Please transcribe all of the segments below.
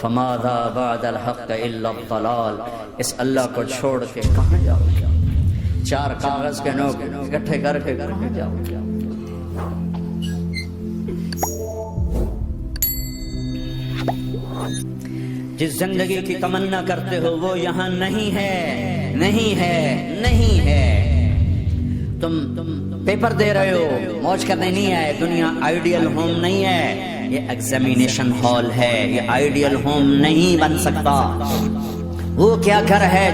فماذا بعد الحق الا الضلال، اس اللہ کو چھوڑ کے کہاں جاؤ گے؟ چار کاغذ کے نوٹ اکٹھے کر کے کہاں جاؤ گے؟ جس زندگی کی تمنا کرتے ہو وہ یہاں نہیں ہے، نہیں ہے، نہیں ہے۔ تم پیپر دے رہے ہو، موج کرنے نہیں آئے۔ دنیا آئیڈیل ہوم نہیں ہے، یہ ایگزامینیشن ہال ہے، یہ آئیڈیل ہوم نہیں بن سکتا۔ وہ کیا گھر ہے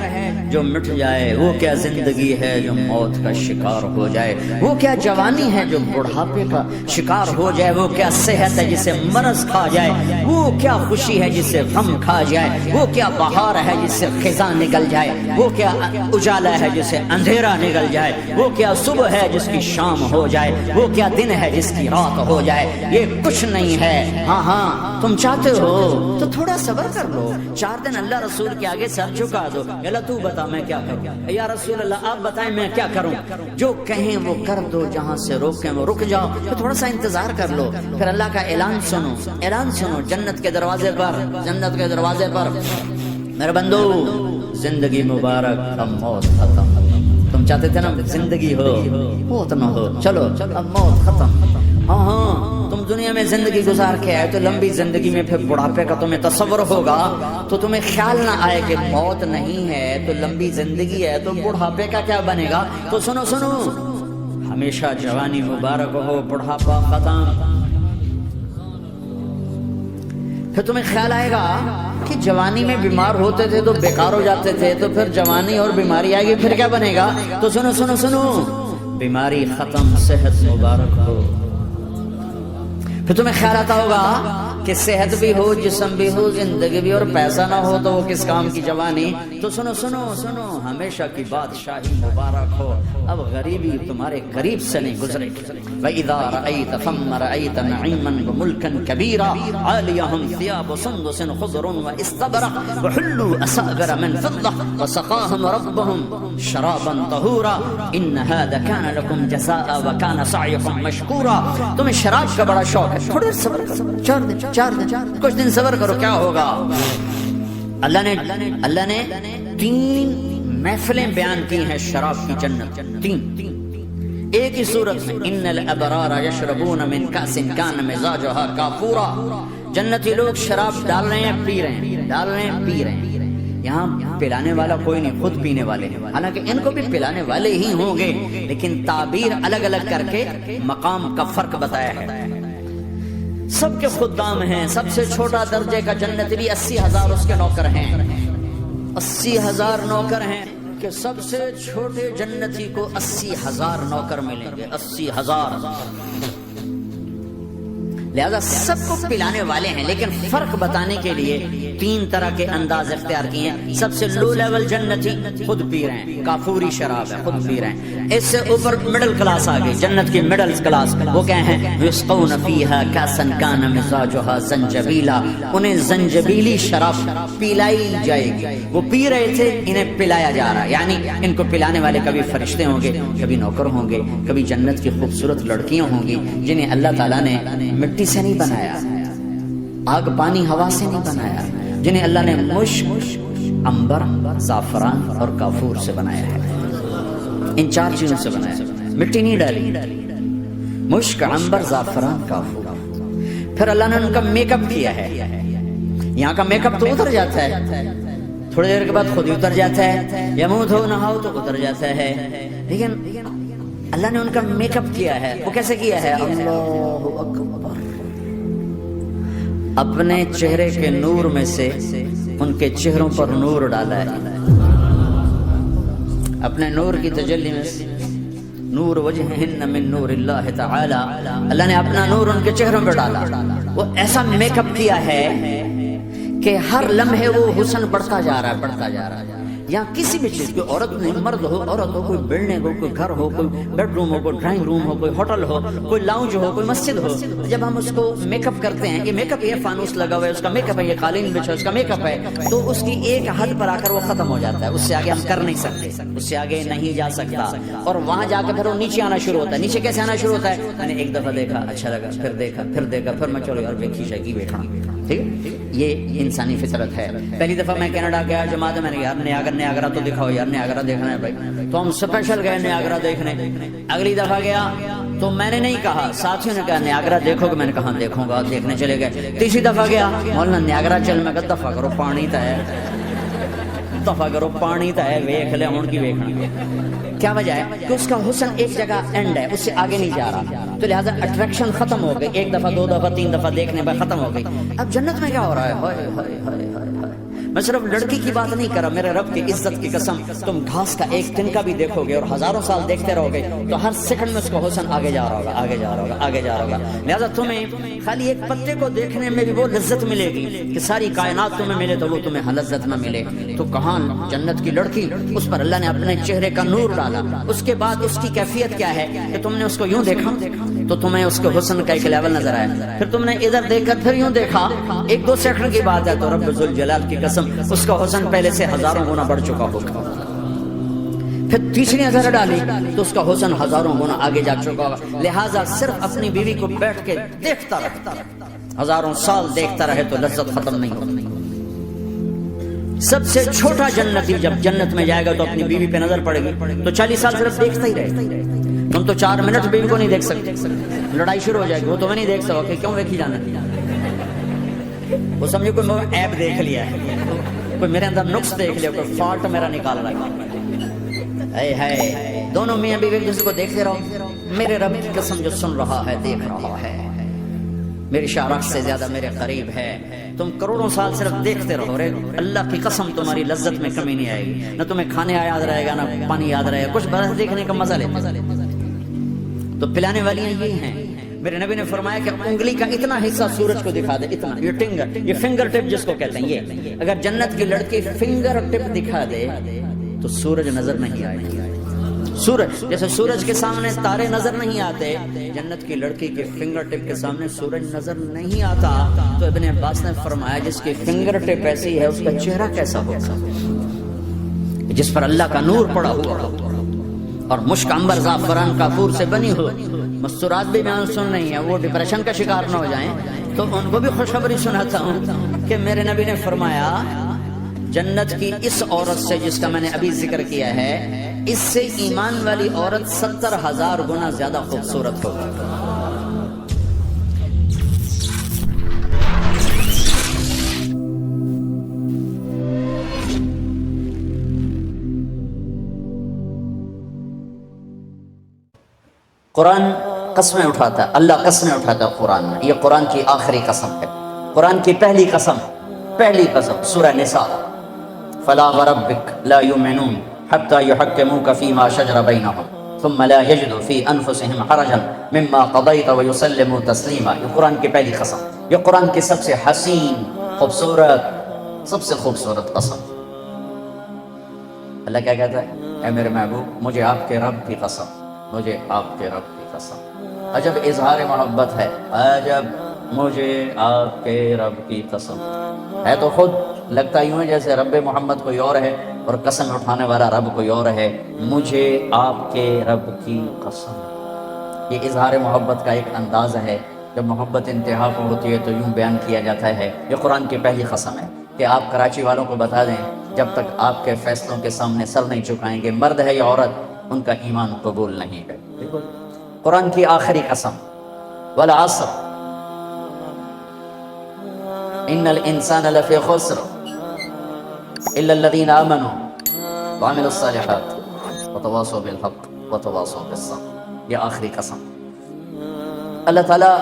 جو مٹ جائے، وہ کیا زندگی ہے جو موت کا شکار ہو جائے، وہ کیا جوانی ہے جو بڑھاپے کا شکار ہو جائے، وہ کیا صحت ہے جسے مرض کھا جائے، وہ کیا خوشی ہے جسے غم کھا جائے، وہ کیا بہار ہے جس سے خزاں نکل جائے، وہ کیا اجالا ہے جسے اندھیرا نکل جائے، وہ کیا صبح ہے جس کی شام ہو جائے، وہ کیا دن ہے جس کی رات ہو جائے۔ یہ کچھ نہیں ہے۔ ہاں ہاں تم چاہتے ہو تو تھوڑا صبر کر لو، 4 دن اللہ رسول کے آگے سر جھکا دو، اللہ تو بتا میں کیا کروں، یا رسول اللہ آپ بتائیں میں کیا کروں۔ جو کہیں وہ کر دو، جہاں سے روکیں وہ رک جاؤ، تو تھوڑا سا انتظار کر لو، پھر اللہ کا اعلان سنو، اعلان سنو جنت کے دروازے پر، جنت کے دروازے پر۔ میرے بندو زندگی مبارک، اب موت ختم۔ تم چاہتے تھے نا زندگی ہو موت نہ ہو، چلو اب موت ختم۔ ہاں ہاں تم دنیا میں زندگی گزار کے آئے تو لمبی زندگی میں پھر بڑھاپے کا تمہیں تصور ہوگا، تو تمہیں خیال نہ آئے کہ موت نہیں ہے تو لمبی زندگی ہے تو بڑھاپے کا کیا بنے گا۔ تو سنو سنو، ہمیشہ جوانی مبارک ہو، بڑھاپا ختم۔ پھر تمہیں خیال آئے گا کہ جوانی میں بیمار ہوتے تھے تو بیکار ہو جاتے تھے، تو پھر جوانی اور بیماری آئے گی پھر کیا بنے گا۔ تو سنو سنو سنو، بیماری ختم، صحت مبارک ہو۔ پھر تمہیں خیال آتا ہوگا کہ صحت بھی ہو، جسم بھی ہو، زندگی بھی، اور پیسہ نہ ہو تو وہ کس کام کی جوانی۔ تو سنو سنو سنو، ہمیشہ کی بادشاہی مبارک ہو، اب غریبی تمہارے قریب سے نہیں گزرے گی۔ وَإِذَا رَأَيْتَ ثَمَّ رَأَيْتَ نَعِيمًا وَمُلْكًا كَبِيرًا عَالِيَهُمْ ثِيَابُ سُنْدُسٍ خُضْرٌ وَإِسْتَبْرَقٍ وَحُلُّوا أَسَاوِرَ مِنْ فِضَّةٍ وَسَقَاهُمْ رَبُّهُمْ شَرَابًا طَهُورًا إِنَّ هَذَا كَانَ لَكُمْ جَزَاءً وَكَانَ سَعْيُكُمْ مَشْكُورًا۔ تمہیں شراب کا بڑا شوق ہے، تھوڑے صبر کرو، 4 دن کچھ دن صبر کرو، کیا ہوگا۔ اللہ نے 3 محفلیں بیان کی ہیں شراب کی جنت، 3 ایک ہی صورت میں۔ ان الابرار یشربون من کاس کان مزاجها کافورا، جنتی لوگ شراب ڈال رہے ہیں، پی رہے ہیں، ڈال رہے ہیں، پی رہے ہیں۔ یہاں پلانے والا کوئی نہیں، خود پینے والے ہیں، حالانکہ ان کو بھی پلانے والے ہی ہوں گے، لیکن تعبیر الگ الگ کر کے مقام کا فرق بتایا ہے۔ سب کے خدام ہیں، سب سے چھوٹا درجے کا جنتی بھی 80,000 اس کے نوکر ہیں، 80,000 نوکر ہیں، کہ سب سے چھوٹے جنتی کو 80,000 نوکر ملیں گے، 80,000۔ لہذا سب کو پلانے والے ہیں، لیکن فرق بتانے کے لیے 3 طرح کے انداز اختیار کیے ہیں۔ سب سے لو لیول جنتی خود پی رہے ہیں، کافوری شراب ہے، خود پی رہے ہیں۔ اس سے اوپر مڈل کلاس آ گئی، جنت کی مڈل کلاس، وہ کہے ہیں یسقون فیہا کاسا کان مزاجہا زنجبیلا، انہیں زنجبیلی شراب پلائی جائے گی۔ وہ پی رہے تھے، انہیں پلایا جا رہا ہے، یعنی ان کو پلانے والے کبھی فرشتے ہوں گے، کبھی نوکر ہوں گے، کبھی جنت کی خوبصورت لڑکیاں ہوں گی جنہیں اللہ تعالیٰ نے مٹی سے نہیں بنایا، آگ پانی ہوا سے نہیں بنایا، جنہیں اللہ نے مشک، عنبر، زعفران اور کافور سے بنایا ہے۔ ان 4 چیزوں سے بنایا، مٹی نہیں ڈالی، مشک، عنبر، زعفران، کافور۔ پھر اللہ نے ان کا میک اپ کیا ہے۔ یہاں کا میک اپ تو اتر جاتا ہے، تھوڑی دیر کے بعد خود ہی اتر جاتا ہے، یا منہ دھو نہاؤ تو اتر جاتا ہے، لیکن اللہ نے ان کا میک اپ کیا ہے۔ وہ کیسے کیا ہے؟ اللہ اکبر، اپنے چہرے کے نور میں سے ان کے چہروں پر نور ڈالا ہے، اپنے نور کی تجلی میں سے، نور وجہہن من نور اللہ تعالی، اللہ نے اپنا نور ان کے چہروں پر ڈالا۔ وہ ایسا میک اپ کیا ہے کہ ہر لمحے وہ حسن بڑھتا جا رہا ہے، بڑھتا جا رہا ہے۔ یہاں کسی بھی چیز، کوئی عورت نہیں، مرد ہو، عورت ہو، کوئی بلڈنگ ہو، کوئی گھر ہو، کوئی بیڈ روم ہو، کوئی ڈرائنگ روم ہو، کوئی ہوٹل ہو، کوئی لاؤنج ہو، کوئی مسجد ہو، جب ہم اس کو میک اپ کرتے ہیں، یہ میک اپ، یہ فانوس لگا ہوا ہے، اس کا میک اپ ہے، یہ قالین بچھا ہے، اس کا میک اپ ہے، تو اس کی ایک حد پر آ کر وہ ختم ہو جاتا ہے، اس سے آگے ہم کر نہیں سکتے، اس سے آگے نہیں جا سکتا، اور وہاں جا کے پھر وہ نیچے آنا شروع ہوتا ہے۔ نیچے کیسے آنا شروع ہوتا ہے؟ میں نے ایک دفعہ دیکھا، اچھا لگا، پھر دیکھا، پھر دیکھا، پھر میں چلو یار ویکھی شیکی بیٹھا، ٹھیک ہے، یہ انسانی فطرت ہے۔ پہلی دفعہ میں کینیڈا گیا جماعت میں نے یار نیاگرا تو دکھاؤ یار، نیاگرا دیکھنا ہے بھائی، تو ہم اسپیشل گئے نیاگرا دیکھنے۔ اگلی دفعہ گیا تو میں نے نہیں کہا، ساتھیوں نے کہا نیاگرا دیکھو گے، میں نے کہا دیکھوں گا، دیکھنے چلے گئے۔ تیسری دفعہ گیا مولانا نیاگرا چل، میں کہا دفعہ کرو پانی تا ہے، دفعہ کرو پانی تا ہے، ویکھ لے ہون کی ویکھنا۔ کیا وجہ ہے کہ اس کا حسن ایک جگہ اینڈ ہے، اس سے آگے نہیں جا رہا، تو لہٰذا اٹریکشن ختم ہو گئی، ایک دفعہ دو دفعہ تین دفعہ دیکھنے پر ختم ہو گئی۔ اب جنت میں کیا ہو رہا ہے، ہائے ہائے ہائے ہائے، میں صرف لڑکی کی بات نہیں کر رہا، میرے رب کی عزت کی قسم، تم گھاس کا ایک تنکا بھی دیکھو گے اور ہزاروں سال دیکھتے رہو گے تو ہر سیکنڈ میں اس کا حسن آگے جا رہا ہوگا، آگے جا رہا ہوگا، آگے جا رہا ہوگا۔ لہٰذا تمہیں خالی ایک پتے کو دیکھنے میں بھی وہ لذت ملے گی کہ ساری کائنات تمہیں ملے تو وہ تمہیں لذت نہ ملے۔ تو کہاں جنت کی لڑکی، اس پر اللہ نے اپنے چہرے کا نور ڈالا، اس کے بعد اس کی کیفیت کیا ہے کہ تم نے اس کو یوں دیکھا تو تمہیں اس کے حسن کا ایک لیول نظر آیا، پھر تم نے ادھر دیکھ کر پھر یوں دیکھا، ایک دو سیکنڈ کی بات ہے تو رب ذوالجلال کی قسم اس کا حسن پہلے سے ہزاروں گنا بڑھ چکا ہوگا۔ پھر تیسری نظر ڈالی تو اس کا حسن ہزاروں گنا آگے جا چکا ہوگا۔ لہٰذا صرف اپنی بیوی کو بیٹھ کے دیکھتا رہتا، ہزاروں سال دیکھتا رہے تو لذت ختم نہیں ہوتی۔ سب سے چھوٹا جنتی جب جنت میں جائے گا تو اپنی بیوی پہ نظر پڑے گی تو 40 سال صرف دیکھتا ہی رہے۔ تم تو 4 منٹ بیوی کو نہیں دیکھ سکتے، لڑائی شروع ہو جائے گی، وہ تمہیں نہیں دیکھ سکو کہ کیوں دیکھی جانا، وہ سمجھو کوئی ایپ دیکھ لیا ہے، کوئی میرے اندر نقص دیکھ لیا، کوئی فالٹ میرا نکال رہا ہے۔ ہے دونوں میاں بیوی ایک دوسرے کو دیکھتے رہو، میرے رب کی قسم جو سن رہا ہے دیکھ رہا ہے، میری شارخ سے زیادہ میرے قریب ہے۔ تم کروڑوں سال صرف دیکھتے رہو رے، اللہ کی قسم تمہاری لذت میں کمی نہیں آئے گی، نہ تمہیں کھانے یاد رہے گا نہ پانی یاد رہے گا، کچھ بس دیکھنے کا مزہ لیتے۔ تو پلانے والیاں یہ ہیں، میرے نبی نے فرمایا کہ انگلی کا اتنا حصہ سورج کو دکھا دے، اتنا، یہ فنگر ٹپ جس کو کہتے ہیں، یہ اگر جنت کی لڑکی فنگر ٹپ دکھا دے تو سورج نظر نہیں آئے گی۔ سورج جیسے سورج کے سامنے تارے نظر نہیں آتے، جنت کی لڑکی کے فنگر ٹپ کے سامنے سورج نظر نہیں آتا۔ تو ابن عباس نے فرمایا جس کی فنگر ٹپ ایسی ہے اس کا چہرہ کیسا ہوگا، جس پر اللہ کا نور پڑا ہوا اور مشک عنبر زعفران کافور سے بنی ہو۔ مستورات بھی بیان سن رہی ہیں، وہ ڈپریشن کا شکار نہ ہو جائیں تو ان کو بھی خوشخبری سناتا ہوں کہ میرے نبی نے فرمایا جنت کی اس عورت سے جس کا میں نے ابھی ذکر کیا ہے، اس سے ایمان والی عورت 70,000 گنا زیادہ خوبصورت ہوگی۔ قرآن قسمیں اٹھاتا ہے، اللہ قسمیں اٹھاتا ہے قرآن میں، یہ قرآن کی آخری قسم ہے، قرآن کی پہلی قسم سورہ نساء، فلا وربک لا یؤمنون حتی یحکموک فیما شجر بینہم ثم لا یجدوا فی انفسہم حرجا مما قضیت ویسلموا تسلیما۔ یہ قرآن کی پہلی قسم، یہ قرآن کی سب سے حسین، خوبصورت، سب سے خوبصورت قسم۔ اللہ کیا کہتا ہے؟ اے میرے محبوب مجھے آپ کے رب کی قسم، مجھے آپ کے رب کی قسم۔ عجب اظہار محبت ہے، عجب مجھے آپ کے رب کی قسم ہے، تو خود لگتا یوں ہے جیسے رب محمد کوئی اور ہے اور قسم اٹھانے والا رب کوئی اور ہے۔ مجھے آپ کے رب کی قسم، یہ اظہار محبت کا ایک انداز ہے، جب محبت انتہا کو ہوتی ہے تو یوں بیان کیا جاتا ہے۔ یہ قرآن کی پہلی قسم ہے کہ آپ کراچی والوں کو بتا دیں جب تک آپ کے فیصلوں کے سامنے سر نہیں چکائیں گے، مرد ہے یا عورت، ان کا ایمان قبول نہیں ہے۔ قرآن کی آخری قسم، والعصر ان الانسان لفی خسر الا الذین آمنوا وعملوا الصالحات وتواصوا بالحق وتواصوا بالصبر۔ یہ آخری قسم۔ اللہ تعالیٰ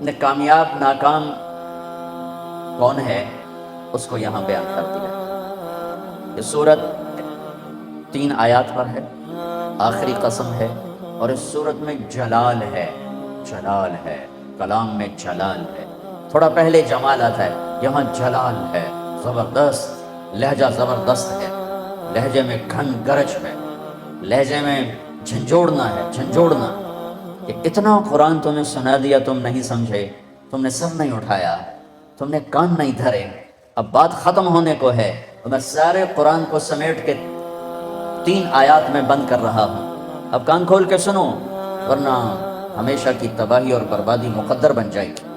نے کامیاب ناکام کون ہے اس کو یہاں بیان کر دیا۔ یہ سورت 3 آیات پر ہے، آخری قسم ہے، اور اس سورت میں جلال ہے، جلال ہے، کلام میں جلال ہے۔ تھوڑا پہلے جمال آتا ہے، یہاں جلال ہے، زبردست لہجہ، زبردست ہے، لہجے میں گھن گرج ہے، لہجے میں جھنجھوڑنا ہے، جھنجھوڑنا۔ کہ اتنا قرآن تمہیں سنا دیا، تم نہیں سمجھے، تم نے سر نہیں اٹھایا، تم نے کان نہیں دھرے، اب بات ختم ہونے کو ہے، تو میں سارے قرآن کو سمیٹ کے 3 آیات میں بند کر رہا ہوں۔ اب کان کھول کے سنو ورنہ ہمیشہ کی تباہی اور بربادی مقدر بن جائے گی۔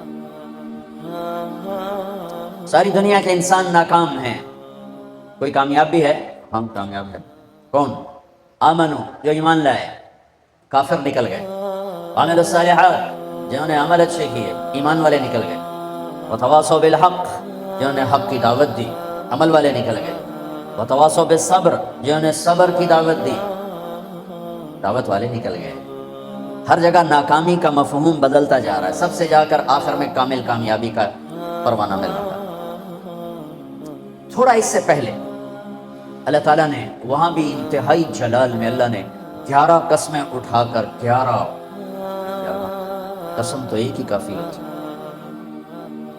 ساری دنیا کے انسان ناکام ہیں، کوئی کامیاب بھی ہے؟ ہم کامیاب ہیں۔ کون؟ آمنو، جو ایمان لائے، کافر نکل گئے۔ عامل الصالحات، جنہوں نے عمل اچھے کیے، ایمان والے نکل گئے۔ وتواصوا بالحق، جنہوں نے حق کی دعوت دی، عمل والے نکل گئے۔ وتواصوا بالصبر، جنہوں نے صبر کی دعوت دی، دعوت والے نکل گئے۔ ہر جگہ ناکامی کا مفہوم بدلتا جا رہا ہے، سب سے جا کر آخر میں کامل کامیابی کا پروانہ مل رہا ہے۔ تھوڑا اس سے پہلے اللہ تعالیٰ نے وہاں بھی انتہائی جلال میں اللہ نے 11 قسمیں اٹھا کر 11 قسم تو ایک ہی کافی ہوتی،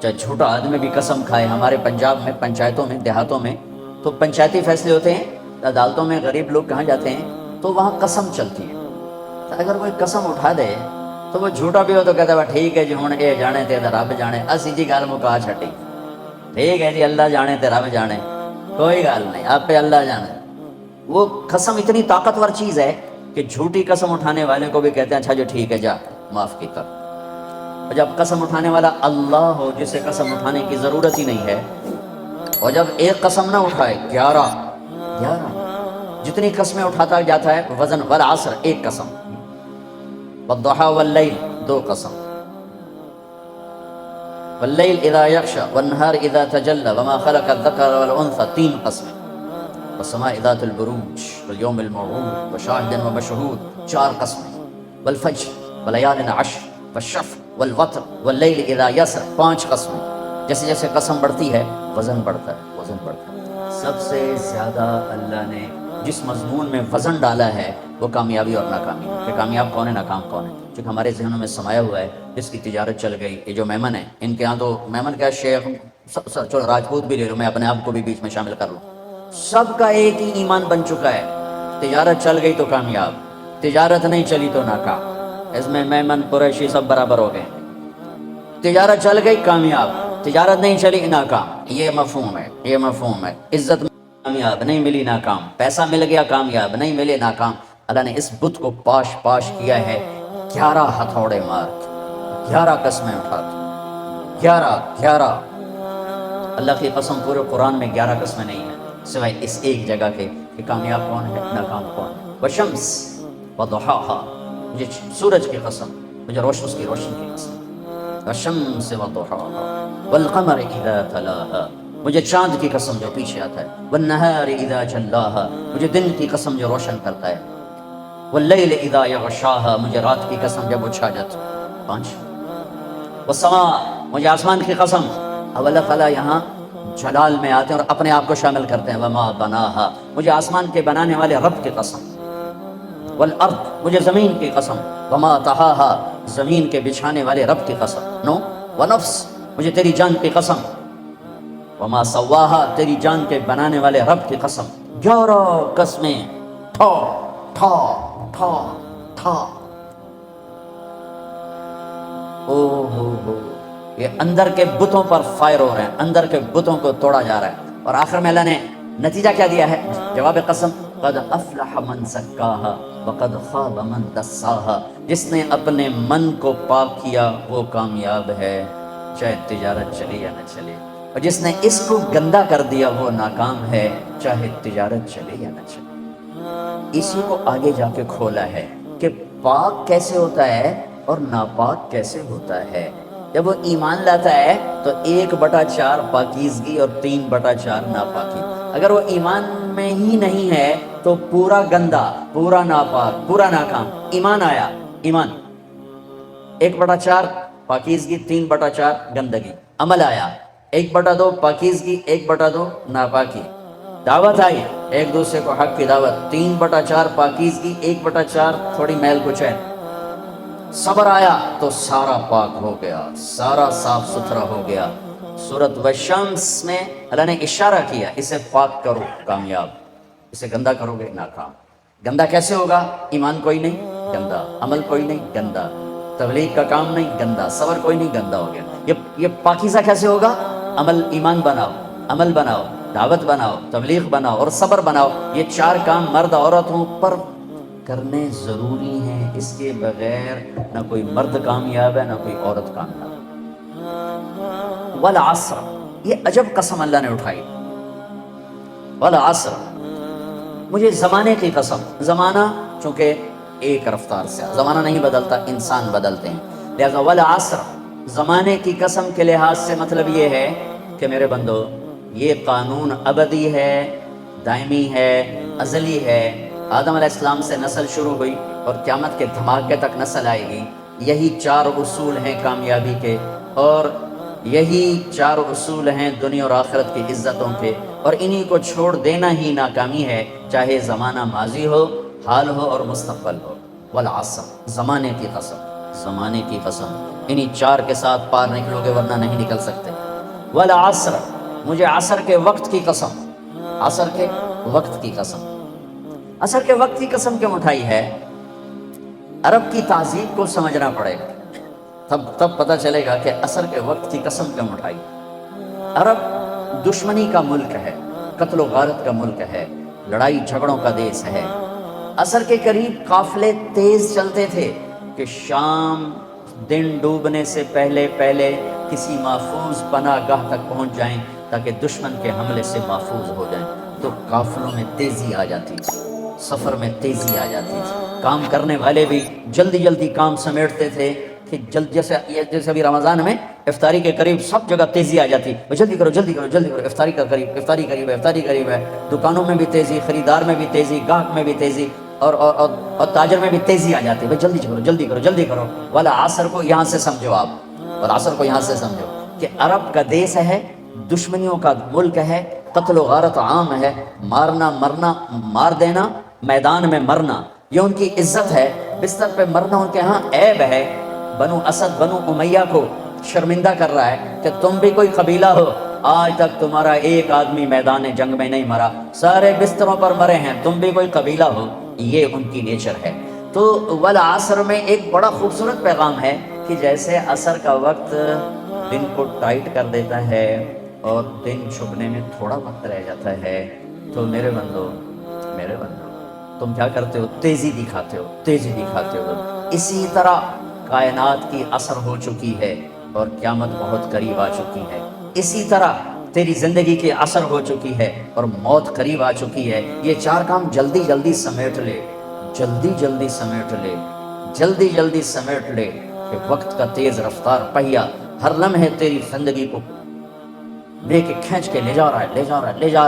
چاہے چھوٹا آدمی بھی قسم کھائے۔ ہمارے پنجاب میں پنچایتوں میں دیہاتوں میں تو پنچایتی فیصلے ہوتے ہیں، عدالتوں میں غریب لوگ کہاں جاتے ہیں تو وہاں قسم چلتی ہے۔ اگر کوئی قسم اٹھا دے تو وہ جھوٹا بھی ہو تو کہتا ہے ٹھیک ہے جی ہوں اے جانے تے رب جانے، اسی جی گل مکا چھٹی، ٹھیک ہے جی اللہ جانے تے رب جانے، کوئی گل نہیں، آپ پہ اللہ جانے۔ وہ قسم اتنی طاقتور چیز ہے کہ جھوٹی قسم اٹھانے والے کو بھی کہتے ہیں اچھا جو ٹھیک ہے جا معاف کی کر۔ اور جب قسم اٹھانے والا اللہ ہو جسے قسم اٹھانے کی ضرورت ہی نہیں ہے، اور جب ایک قسم نہ اٹھائے 11 جتنی قسمیں اٹھاتا جاتا ہے وزن، والعصر ایک قسم، والضحى واللیل 2 قسم، واللیل اذا یغشی والنہار اذا تجلی وما خلق الذکر والانثى 3 قسمیں، والسماء ذات البروج والیوم الموعود وشاہد ومشہود 4 قسمیں، والفجر ولیال عشر والشفع والوتر واللیل اذا یسر 5 قسمیں۔ جیسے جیسے قسم بڑھتی ہے وزن بڑھتا ہے، وزن بڑھتا ہے۔ سب سے زیادہ اللہ نے جس مضمون میں وزن ڈالا ہے وہ کامیابی اور ناکامی، کہ کامیاب کون ہے ناکام کون ہے، کیونکہ ہمارے ذہنوں میں سمایا ہوا ہے جس کی تجارت چل گئی۔ یہ جو میمن ہے، ان کے ہاں تو میمن کا شیخ، چلو راجپوت بھی لے لو، میں اپنے آپ کو بھی بیچ میں شامل کر لوں، سب کا ایک ہی ایمان بن چکا ہے، تجارت چل گئی تو کامیاب، تجارت نہیں چلی تو ناکام۔ اس میں میمن قریشی سب برابر ہو گئے، تجارت چل گئی کامیاب، تجارت نہیں چلی ناکام۔ یہ مفہوم ہے، یہ مفہوم ہے۔ عزت کامیاب نہیں ملی ناکام، پیسہ مل گیا کامیاب نہیں ملے ناکام۔ اللہ نے اس بت کو پاش پاش کیا ہے 11 ہتھوڑے مار کے، 11 قسمیں اٹھا کے، 11 اللہ کی قسم پورے قرآن میں 11 قسمیں نہیں ہیں سوائے اس ایک جگہ کے کہ کامیاب کون ہے ناکام کون ہے۔ والشمس وضحاها، مجھے سورج کی قسم، مجھے اس کی روشنی کی قسم، والشمس وضحاها والقمر اذا تلاها، مجھے چاند کی قسم جو پیچھے آتا ہے، والنہار اذا جلاها، مجھے دن کی قسم جو روشن کرتا ہے، واللیل اذا یغشاها، مجھے رات کی قسم جب وہ چھا جاتا ہے۔ 5۔ والسماء، مجھے آسمان کی قسم۔ اب اللہ تعالیٰ یہاں جلال میں آتے ہیں اور اپنے آپ کو شامل کرتے ہیں، وما بناها، مجھے آسمان کے بنانے والے رب کی قسم۔ والارض، مجھے زمین کی قسم، وما طحاها، زمین کے بچھانے والے رب کی قسم۔ 9۔ ونفس، مجھے تیری جان کی قسم، وما سواها، تیری جان کے بنانے والے رب کی قسم۔ 11 قسمیں، ٹھا ٹھا ٹھا ٹھا۔ او ہو، یہ اندر کے بتوں پر فائر ہو رہے ہیں، اندر کے بتوں کو توڑا جا رہا ہے، اور آخر میں اللہ نے نتیجہ کیا دیا ہے؟ جواب قسم، قد افلح من زکاها وقد خاب من دساها، جس نے اپنے من کو پاک کیا وہ کامیاب ہے، چاہے تجارت چلے یا نہ چلے، اور جس نے اس کو گندا کر دیا وہ ناکام ہے، چاہے تجارت چلے یا نہ چلے۔ اسی کو آگے جا کے کھولا ہے کہ پاک کیسے ہوتا ہے اور ناپاک کیسے ہوتا ہے۔ جب وہ ایمان لاتا ہے تو 1/4 پاکیزگی اور 3/4 ناپاکی۔ اگر وہ ایمان میں ہی نہیں ہے تو پورا گندا، پورا ناپاک، پورا ناکام۔ ایمان آیا، ایمان 1/4 پاکیزگی، 3/4 گندگی۔ عمل آیا 1/2 پاکیزگی، 1/2 ناپاکی۔ دعوت آئی ایک دوسرے کو حق کی دعوت، 3/4 پاکیزگی، 1/4 تھوڑی میل کچیل۔ صبر آیا تو سارا پاک ہو گیا، سارا صاف ستھرا ہو گیا۔ سورۃ والشمس میں اللہ نے اشارہ کیا، اسے پاک کرو کامیاب، اسے گندا کرو گے ناکام۔ گندا کیسے ہوگا؟ ایمان کوئی نہیں گندا، عمل کوئی نہیں گندا، تبلیغ کا کام نہیں گندا، صبر کوئی نہیں گندا ہو گیا۔ یہ پاکیزہ کیسے ہوگا؟ عمل، ایمان بناؤ، عمل بناؤ، دعوت بناؤ، تبلیغ بناؤ اور صبر بناؤ۔ یہ 4 کام مرد عورتوں پر کرنے ضروری ہیں، اس کے بغیر نہ کوئی مرد کامیاب ہے نہ کوئی عورت کامیاب ہے۔ والعصر، یہ عجب قسم اللہ نے اٹھائی. والعصر، مجھے زمانے کی قسم. زمانہ چونکہ ایک رفتار سے، زمانہ نہیں بدلتا، انسان بدلتے ہیں، لہذا والعصر زمانے کی قسم کے لحاظ سے مطلب یہ ہے کہ میرے بندو یہ قانون ابدی ہے، دائمی ہے، ازلی ہے. آدم علیہ السلام سے نسل شروع ہوئی اور قیامت کے دھماکے تک نسل آئے گی. یہی 4 اصول ہیں کامیابی کے، اور یہی 4 اصول ہیں دنیا اور آخرت کی عزتوں کے، اور انہی کو چھوڑ دینا ہی ناکامی ہے، چاہے زمانہ ماضی ہو، حال ہو اور مستقبل ہو. والعصر، زمانے کی قسم، زمانے کی قسم، انہی 4 کے ساتھ پار نکلو گے ورنہ نہیں نکل سکتے. والعصر، مجھے عصر کے وقت کی قسم، عصر کے وقت کی قسم. عصر کے وقت کی قسم کیوں اٹھائی ہے؟ عرب کی تہذیب کو سمجھنا پڑے گا، تب پتہ چلے گا کہ عصر کے وقت کی قسم کیوں اٹھائی. عرب دشمنی کا ملک ہے، قتل و غارت کا ملک ہے، لڑائی جھگڑوں کا دیس ہے. عصر کے قریب قافلے تیز چلتے تھے کہ شام دن ڈوبنے سے پہلے کسی محفوظ پناہ گاہ تک پہنچ جائیں تاکہ دشمن کے حملے سے محفوظ ہو جائیں. تو قافلوں میں تیزی آ جاتی تھی، سفر میں تیزی آ جاتی تھی. کام کرنے والے بھی جلدی کام سمیٹتے تھے کہ جیسے ابھی رمضان میں افطاری کے قریب سب جگہ تیزی آ جاتی، جلدی کرو، افطاری قریب ہے. دکانوں میں بھی تیزی، خریدار میں بھی تیزی، گاہک میں بھی تیزی، اور تاجر میں بھی تیزی آ جاتی ہے. جلدی کرو. والا عصر کو یہاں سے سمجھو آپ، اور عصر کو یہاں سے سمجھو کہ عرب کا دیس ہے، دشمنیوں کا ملک ہے، قتل و غارت عام ہے، مارنا مرنا، مار دینا، میدان میں مرنا، یہ ان کی عزت ہے. بستر پہ مرنا ان کے ہاں عیب ہے. بنو اسد، بنو امیہ کو شرمندہ کر رہا ہے کہ تم بھی کوئی قبیلہ ہو، آج تک تمہارا ایک آدمی میدان جنگ میں نہیں مرا، سارے بستروں پر مرے ہیں، تم بھی کوئی قبیلہ ہو. یہ ان کی نیچر ہے. تو والعصر میں ایک بڑا خوبصورت پیغام ہے کہ جیسے عصر کا وقت دن کو ٹائٹ کر دیتا ہے اور دن چھپنے میں تھوڑا وقت رہ جاتا ہے، تو میرے بندو تم کیا کرتے ہو؟ تیزی دکھاتے ہو. اسی طرح کائنات کی عصر ہو چکی ہے اور قیامت بہت قریب آ چکی ہے. اسی طرح تیری زندگی کی عصر ہو چکی ہے اور موت قریب آ چکی ہے. یہ 4 کام جلدی سمیٹ لے کہ وقت کا تیز رفتار پہیا ہر لمحے تیری زندگی کو لے کے کھینچ کے لے جا رہا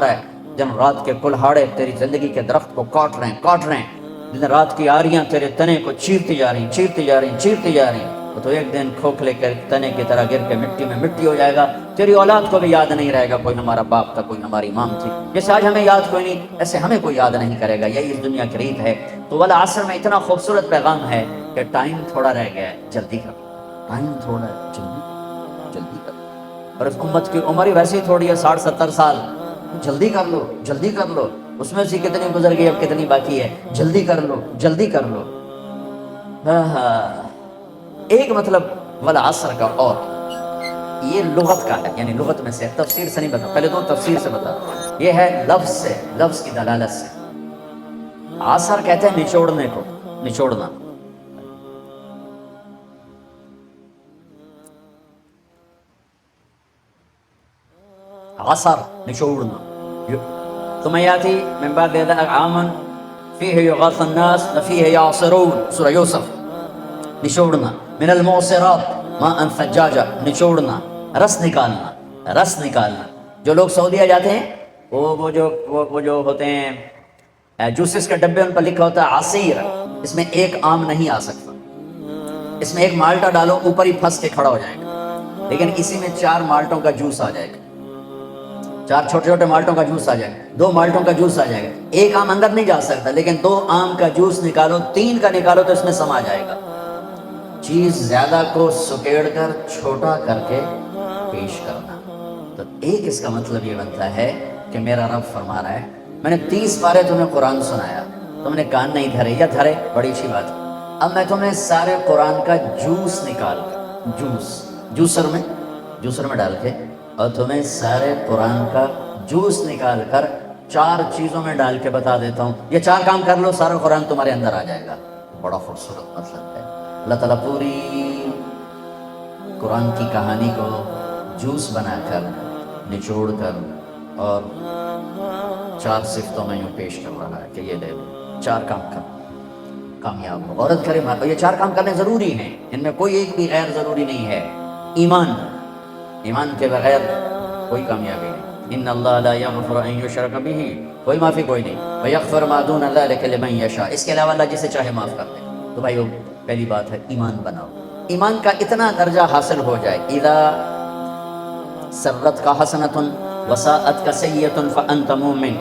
ہے. دن رات کے کلہاڑے تیری زندگی کے درخت کو کاٹ رہے ہیں. دن رات کی آریاں تیرے تنے کو چیرتی جا رہی. تو ایک دن کھوکھلے کے تنے کی طرح گر کے مٹی میں مٹی ہو جائے گا. تیری اولاد کو بھی یاد نہیں رہے گا کوئی ہمارا باپ تھا، کوئی ہماری ماں تھی. جیسے آج ہمیں یاد کوئی نہیں، ایسے ہمیں کوئی یاد نہیں کرے گا. یہی اس دنیا کی ریت ہے. تو والعصر میں اتنا خوبصورت پیغام ہے کہ ٹائم تھوڑا رہ گیا ہے، جلدی کر. ٹائم تھوڑا ہے، جلدی کر. اور اس امت کی عمر ویسے ہی تھوڑی ہے، 60-70 سال. جلدی کر لو. اس میں سے کتنی گزر گئی، اب کتنی باقی ہے. جلدی کر لو. ایک مطلب والعصر کا، اور یہ لغت کا ہے، یعنی لغت میں سے، تفسیر سے نہیں بتا. پہلے تو تفسیر سے بتا. یہ ہے لفظ سے، لفظ کی دلالت سے. عصر کہتے ہیں نچوڑنے کو، نچوڑنا. عصر نچوڑنا. ثم ياتي من بعد ذلك عام فيه يغاث الناس وفيه يعصرون، سورہ یوسف. نچوڑنا. من المعصرات ماء ثجاجا، نچوڑنا، رس نکالنا. جو لوگ سعودیہ جاتے ہیں وہ جو ہوتے ہیں جوسز کے ڈبے، ان پر لکھا ہوتا ہے عصیر. اس میں ایک آم نہیں آ سکتا. اس میں ایک مالٹا ڈالو، اوپر ہی پھنس کے کھڑا ہو جائے گا. لیکن اسی میں 4 مالٹوں کا جوس آ جائے گا. 4 چھوٹے مالٹوں کا جوس آ جائے گا، 2 مالٹوں کا جوس آ جائے گا. ایک آم اندر نہیں جا سکتا، لیکن 2 آم کا جوس نکالو، 3 کا نکالو تو اس میں سما جائے گا. چیز زیادہ کو سکیڑ کر چھوٹا کر کے پیش کرنا. تو ایک اس کا مطلب یہ بنتا ہے کہ میرا رب فرما رہا ہے، میں نے 30 بارے تمہیں قرآن سنایا، تم نے کان نہیں دھرے، یا دھرے بڑی اچھی بات. اب میں تمہیں سارے قرآن کا جوس نکال کر، جوسر میں ڈال کے، اور تمہیں سارے قرآن کا جوس نکال کر 4 چیزوں میں ڈال کے بتا دیتا ہوں. یہ 4 کام کر لو، سارا قرآن تمہارے اندر آ جائے گا. بڑا خوبصورت مطلب ہے. اللہ تعالیٰ پوری قرآن کی کہانی کو جوس بنا کر نچوڑ کر اور 4 صفتوں میں یوں پیش کر رہا ہے کہ یہ لے لو، 4 کام کر کامیاب ہو۔ عورت کرے مرد، یہ 4 کام کرنے ضروری ہیں، ان میں کوئی ایک بھی غیر ضروری نہیں ہے۔ ایمان، ایمان کے بغیر کوئی کامیابی نہیں۔ ان اللہ لا یغفر ان یشرک بہ، کوئی معافی کوئی نہیں، ویغفر ما دون ذلک لمن یشاء، اس کے علاوہ اللہ جسے چاہے معاف کر دے۔ تو بھائیو پہلی بات ہے ایمان بناؤ، ایمان کا اتنا درجہ حاصل ہو جائے، اذا سرت کا حسنۃ وساءت کا سیئۃ فانت مؤمن،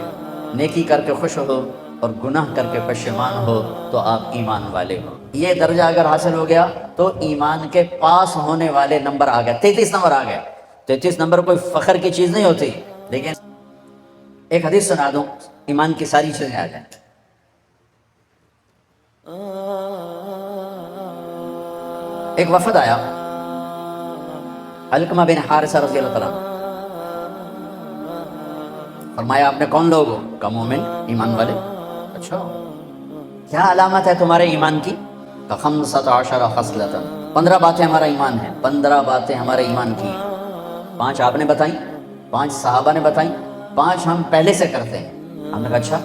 نیکی کر کے خوش ہو اور گناہ کر کے پشیمان ہو تو آپ ایمان والے ہو۔ یہ درجہ اگر حاصل ہو گیا تو ایمان کے پاس ہونے والے نمبر آ گئے، 33 نمبر آ گئے۔ 33 نمبر کوئی فخر کی چیز نہیں ہوتی، لیکن ایک حدیث سنا دوں، ایمان کی ساری چیزیں آ جائیں۔ ایک وفد آیا علقمہ بن حارثہ رضی اللہ تعالیٰ عنہ، فرمایا آپ نے کون لوگ ہو؟ کہا مومن، ایمان والے۔ اچھا کیا علامت ہے تمہارے ایمان کی؟ کہا 15 خصلۃ، 15 باتیں ہمارا ایمان ہے، 15 باتیں ہمارے ایمان کی ہیں۔ 5 آپ نے بتائیں، 5 صحابہ نے بتائیں، 5 ہم پہلے سے کرتے ہیں۔ ہم نے کہا اچھا،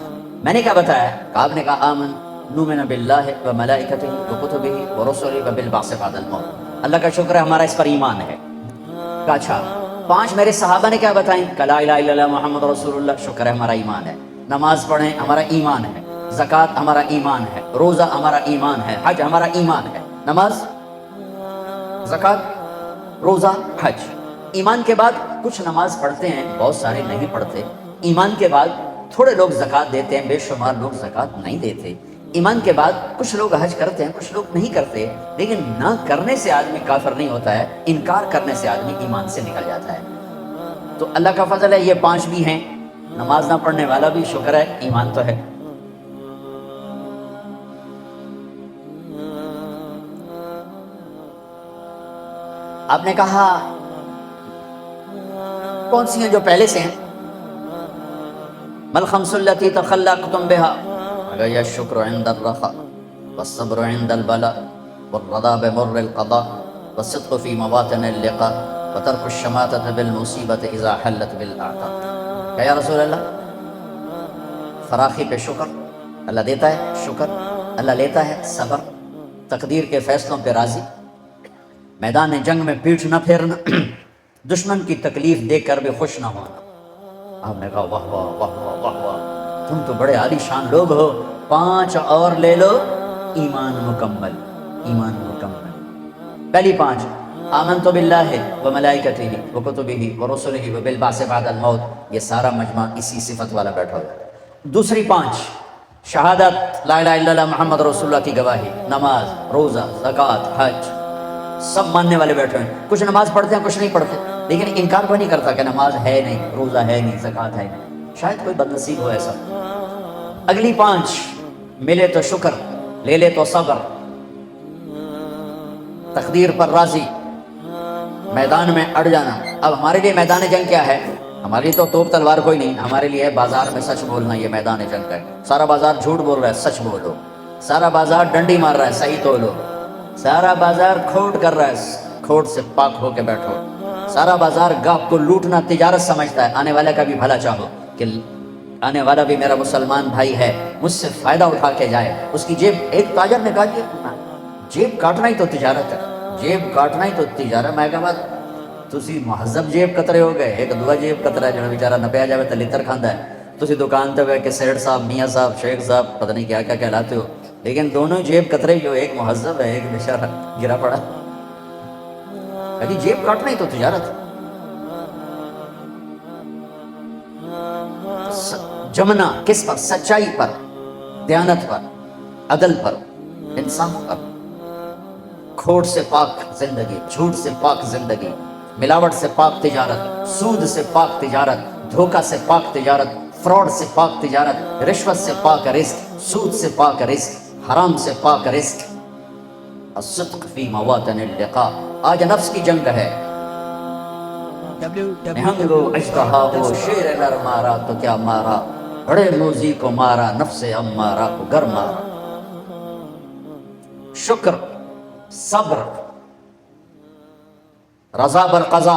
میں نے کیا بتایا؟ کہا آپ نے کہا آمن نؤمن باللہ و ملائکتہ و کتبہ و رسلہ و بالبعث بعد الموت، اللہ کا شکر ہے ہمارا اس پر ایمان ہے۔ کہا اچھا 5 میرے صحابہ نے کیا بتائیں؟ کہ لا الہ الا اللہ محمد رسول اللہ، شکر ہے ہمارا ایمان ہے۔ نماز پڑھیں ہمارا ایمان ہے، زکوٰۃ ہمارا ایمان ہے، روزہ ہمارا ایمان ہے، حج ہمارا ایمان ہے۔ نماز، زکوٰۃ، روزہ، حج۔ ایمان کے بعد کچھ نماز پڑھتے ہیں، بہت سارے نہیں پڑھتے۔ ایمان کے بعد تھوڑے لوگ زکوٰۃ دیتے ہیں، بے شمار لوگ زکوٰۃ نہیں دیتے۔ ایمان کے بعد کچھ لوگ حج کرتے ہیں، کچھ لوگ نہیں کرتے۔ لیکن نہ کرنے سے آدمی کافر نہیں ہوتا ہے، انکار کرنے سے آدمی ایمان سے نکل جاتا ہے۔ تو اللہ کا فضل ہے یہ 5 بھی ہیں۔ نماز نہ پڑھنے والا بھی شکر ہے، ایمان تو ہے۔ آپ نے کہا کون سی ہیں جو پہلے سے ہیں؟ مل خمس التی تخلقتم بها، اگر یہ شکر عند الرخاء والصبر عند البلاء والرضا بمر القضاء والصدق في مواطن اللقاء وترك الشماتة بالمصیبة اذا حلت بالاعتاء۔ کہ یا رسول اللہ، فراخی پہ شکر، اللہ دیتا ہے شکر، اللہ لیتا ہے صبر، تقدیر کے فیصلوں پہ راضی، میدان جنگ میں پیٹھ نہ پھیرنا، دشمن کی تکلیف دے کر بھی خوش نہ ہونا۔ آپ نے کہا واہ واہ واہ واہ واہ واہ، تم تو بڑے عالی شان لوگ ہو، 5 اور لے لو، ایمان مکمل، ایمان مکمل۔ پہلی 5 آمنت باللہ و ملائکتہ و کتبہ و رسلہ و بالبعث بعد الموت، یہ سارا مجمع اسی صفت والا بیٹھا ہوا۔ دوسری 5 شہادت لا الہ الا اللہ محمد رسول اللہ کی گواہی، نماز، روزہ، زکوٰۃ، حج، سب ماننے والے بیٹھے ہیں۔ کچھ نماز پڑھتے ہیں، کچھ نہیں پڑھتے، لیکن انکار کوئی نہیں کرتا کہ نماز ہے نہیں، روزہ ہے نہیں، زکوٰۃ ہے نہیں۔ شاید کوئی بد نصیب ہو ایسا۔ اگلی 5 ملے تو شکر، لے لے تو صبر، تقدیر پر راضی، میدان میں اڑ جانا۔ اب ہمارے لیے میدان جنگ کیا ہے؟ ہمارے لیے تو توپ تلوار کوئی نہیں، ہمارے لیے بازار میں سچ بولنا، یہ میدان جنگ ہے۔ سارا بازار جھوٹ بول رہا ہے، سچ بولو۔ سارا بازار ڈنڈی مار رہا ہے، صحیح تولو۔ سارا بازار کھوٹ کر رہا ہے، کھوٹ سے پاک ہو کے بیٹھو۔ سارا بازار گاہک کو لوٹنا تجارت سمجھتا ہے، آنے والے کا بھی بھلا چاہو کہ آنے والا بھی میرا مسلمان بھائی ہے، مجھ سے فائدہ اٹھا کے جائے۔ اس کی جیب، ایک تاجر نے کہا کہ جیب کاٹنا ہی تو تجارت ہے، جیب کاٹنا ہی تو تجارت۔ میں کہا تسی مہذب جیب کترے ہو گئے، ایک دعا جیب کترا ہے جو بیچارہ نپیا جاوے تو لتر کھاندا ہے۔ تسی دکان تے کہ سیٹ صاحب، میاں صاحب، شیخ صاحب، پتہ نہیں کیا کیا کہلاتے ہو، لیکن دونوں جیب کترے جو، ایک مہذب ہے، ایک بیچارہ گرا پڑا۔ جیب کاٹنا ہی تو تجارت ہے۔ جمنا کس پر؟ سچائی پر، دیانت پر، عدل پر، انصاف پر، کھوٹ سے پاک زندگی، جھوٹ سے پاک زندگی، ملاوٹ سے پاک تجارت، سود سے پاک تجارت، دھوکہ سے پاک تجارت، فراڈ سے پاک تجارت، رشوت سے پاک رزق، سود سے پاک رزق، حرام سے پاک رزق، الصدق فی مواطن اللقاء۔ آج نفس کی جنگ ہے، نہنگو اژدہا کو شیر نر مارا تو کیا مارا، بڑے موذی کو مارا، نفس امارہ کو گر مارا۔ شکر، صبر، رضا بر قضا،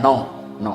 9।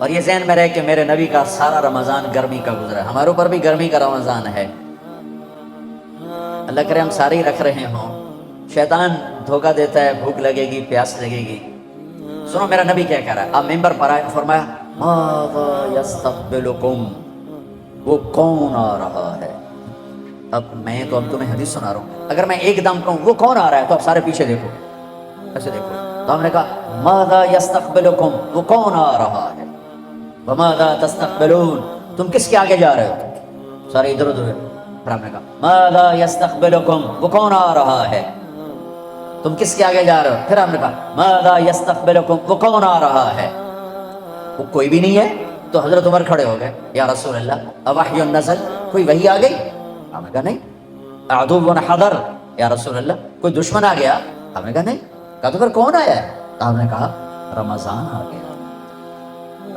اور یہ ذہن میں رہے کہ میرے نبی کا سارا رمضان گرمی کا گزرا ہے، ہمارے اوپر بھی گرمی کا رمضان ہے، اللہ کرے ہم سارے ہی رکھ رہے ہوں۔ شیطان دھوکہ دیتا ہے، بھوک لگے گی، پیاس لگے گی۔ سنو میرا نبی کیا کہہ رہا ہے، آپ ممبر پر آئے، فرمایا ماذا یستقبلکم، وہ کون آ رہا ہے۔ اب میں تو اب تمہیں حدیث سنا رہا ہوں، اگر میں ایک دم کہوں وہ کون آ رہا ہے تو آپ سارے پیچھے دیکھو، ایسے دیکھو۔ تو ہم نے کہا ماذا یستقبلکم، وہ کون آ رہا ہے، وماذا تستقبلون، تم کس کے آگے جا رہے ہو، سارے ادھر ادھر۔ پھر ہم نے کہا ماذا یستقبلکم، وہ کون آ رہا ہے، تم کس کے آگے جا رہے ہو۔ پھر ہم نے کہا ماذا یستقبلکم، وہ کون آ رہا ہے، وہ کوئی بھی نہیں ہے۔ تو حضرت عمر کھڑے ہو گئے، یا رسول اللہ اوحی نزل، کوئی وحی آ گئی؟ ہم نے کہا نہیں۔ عدو حضر، یا رسول اللہ کوئی دشمن آ گیا؟ ہم نے کہا نہیں۔ کہا تو پھر کون آیا ہے؟ تو ہم نے کہا رمضان آ گیا،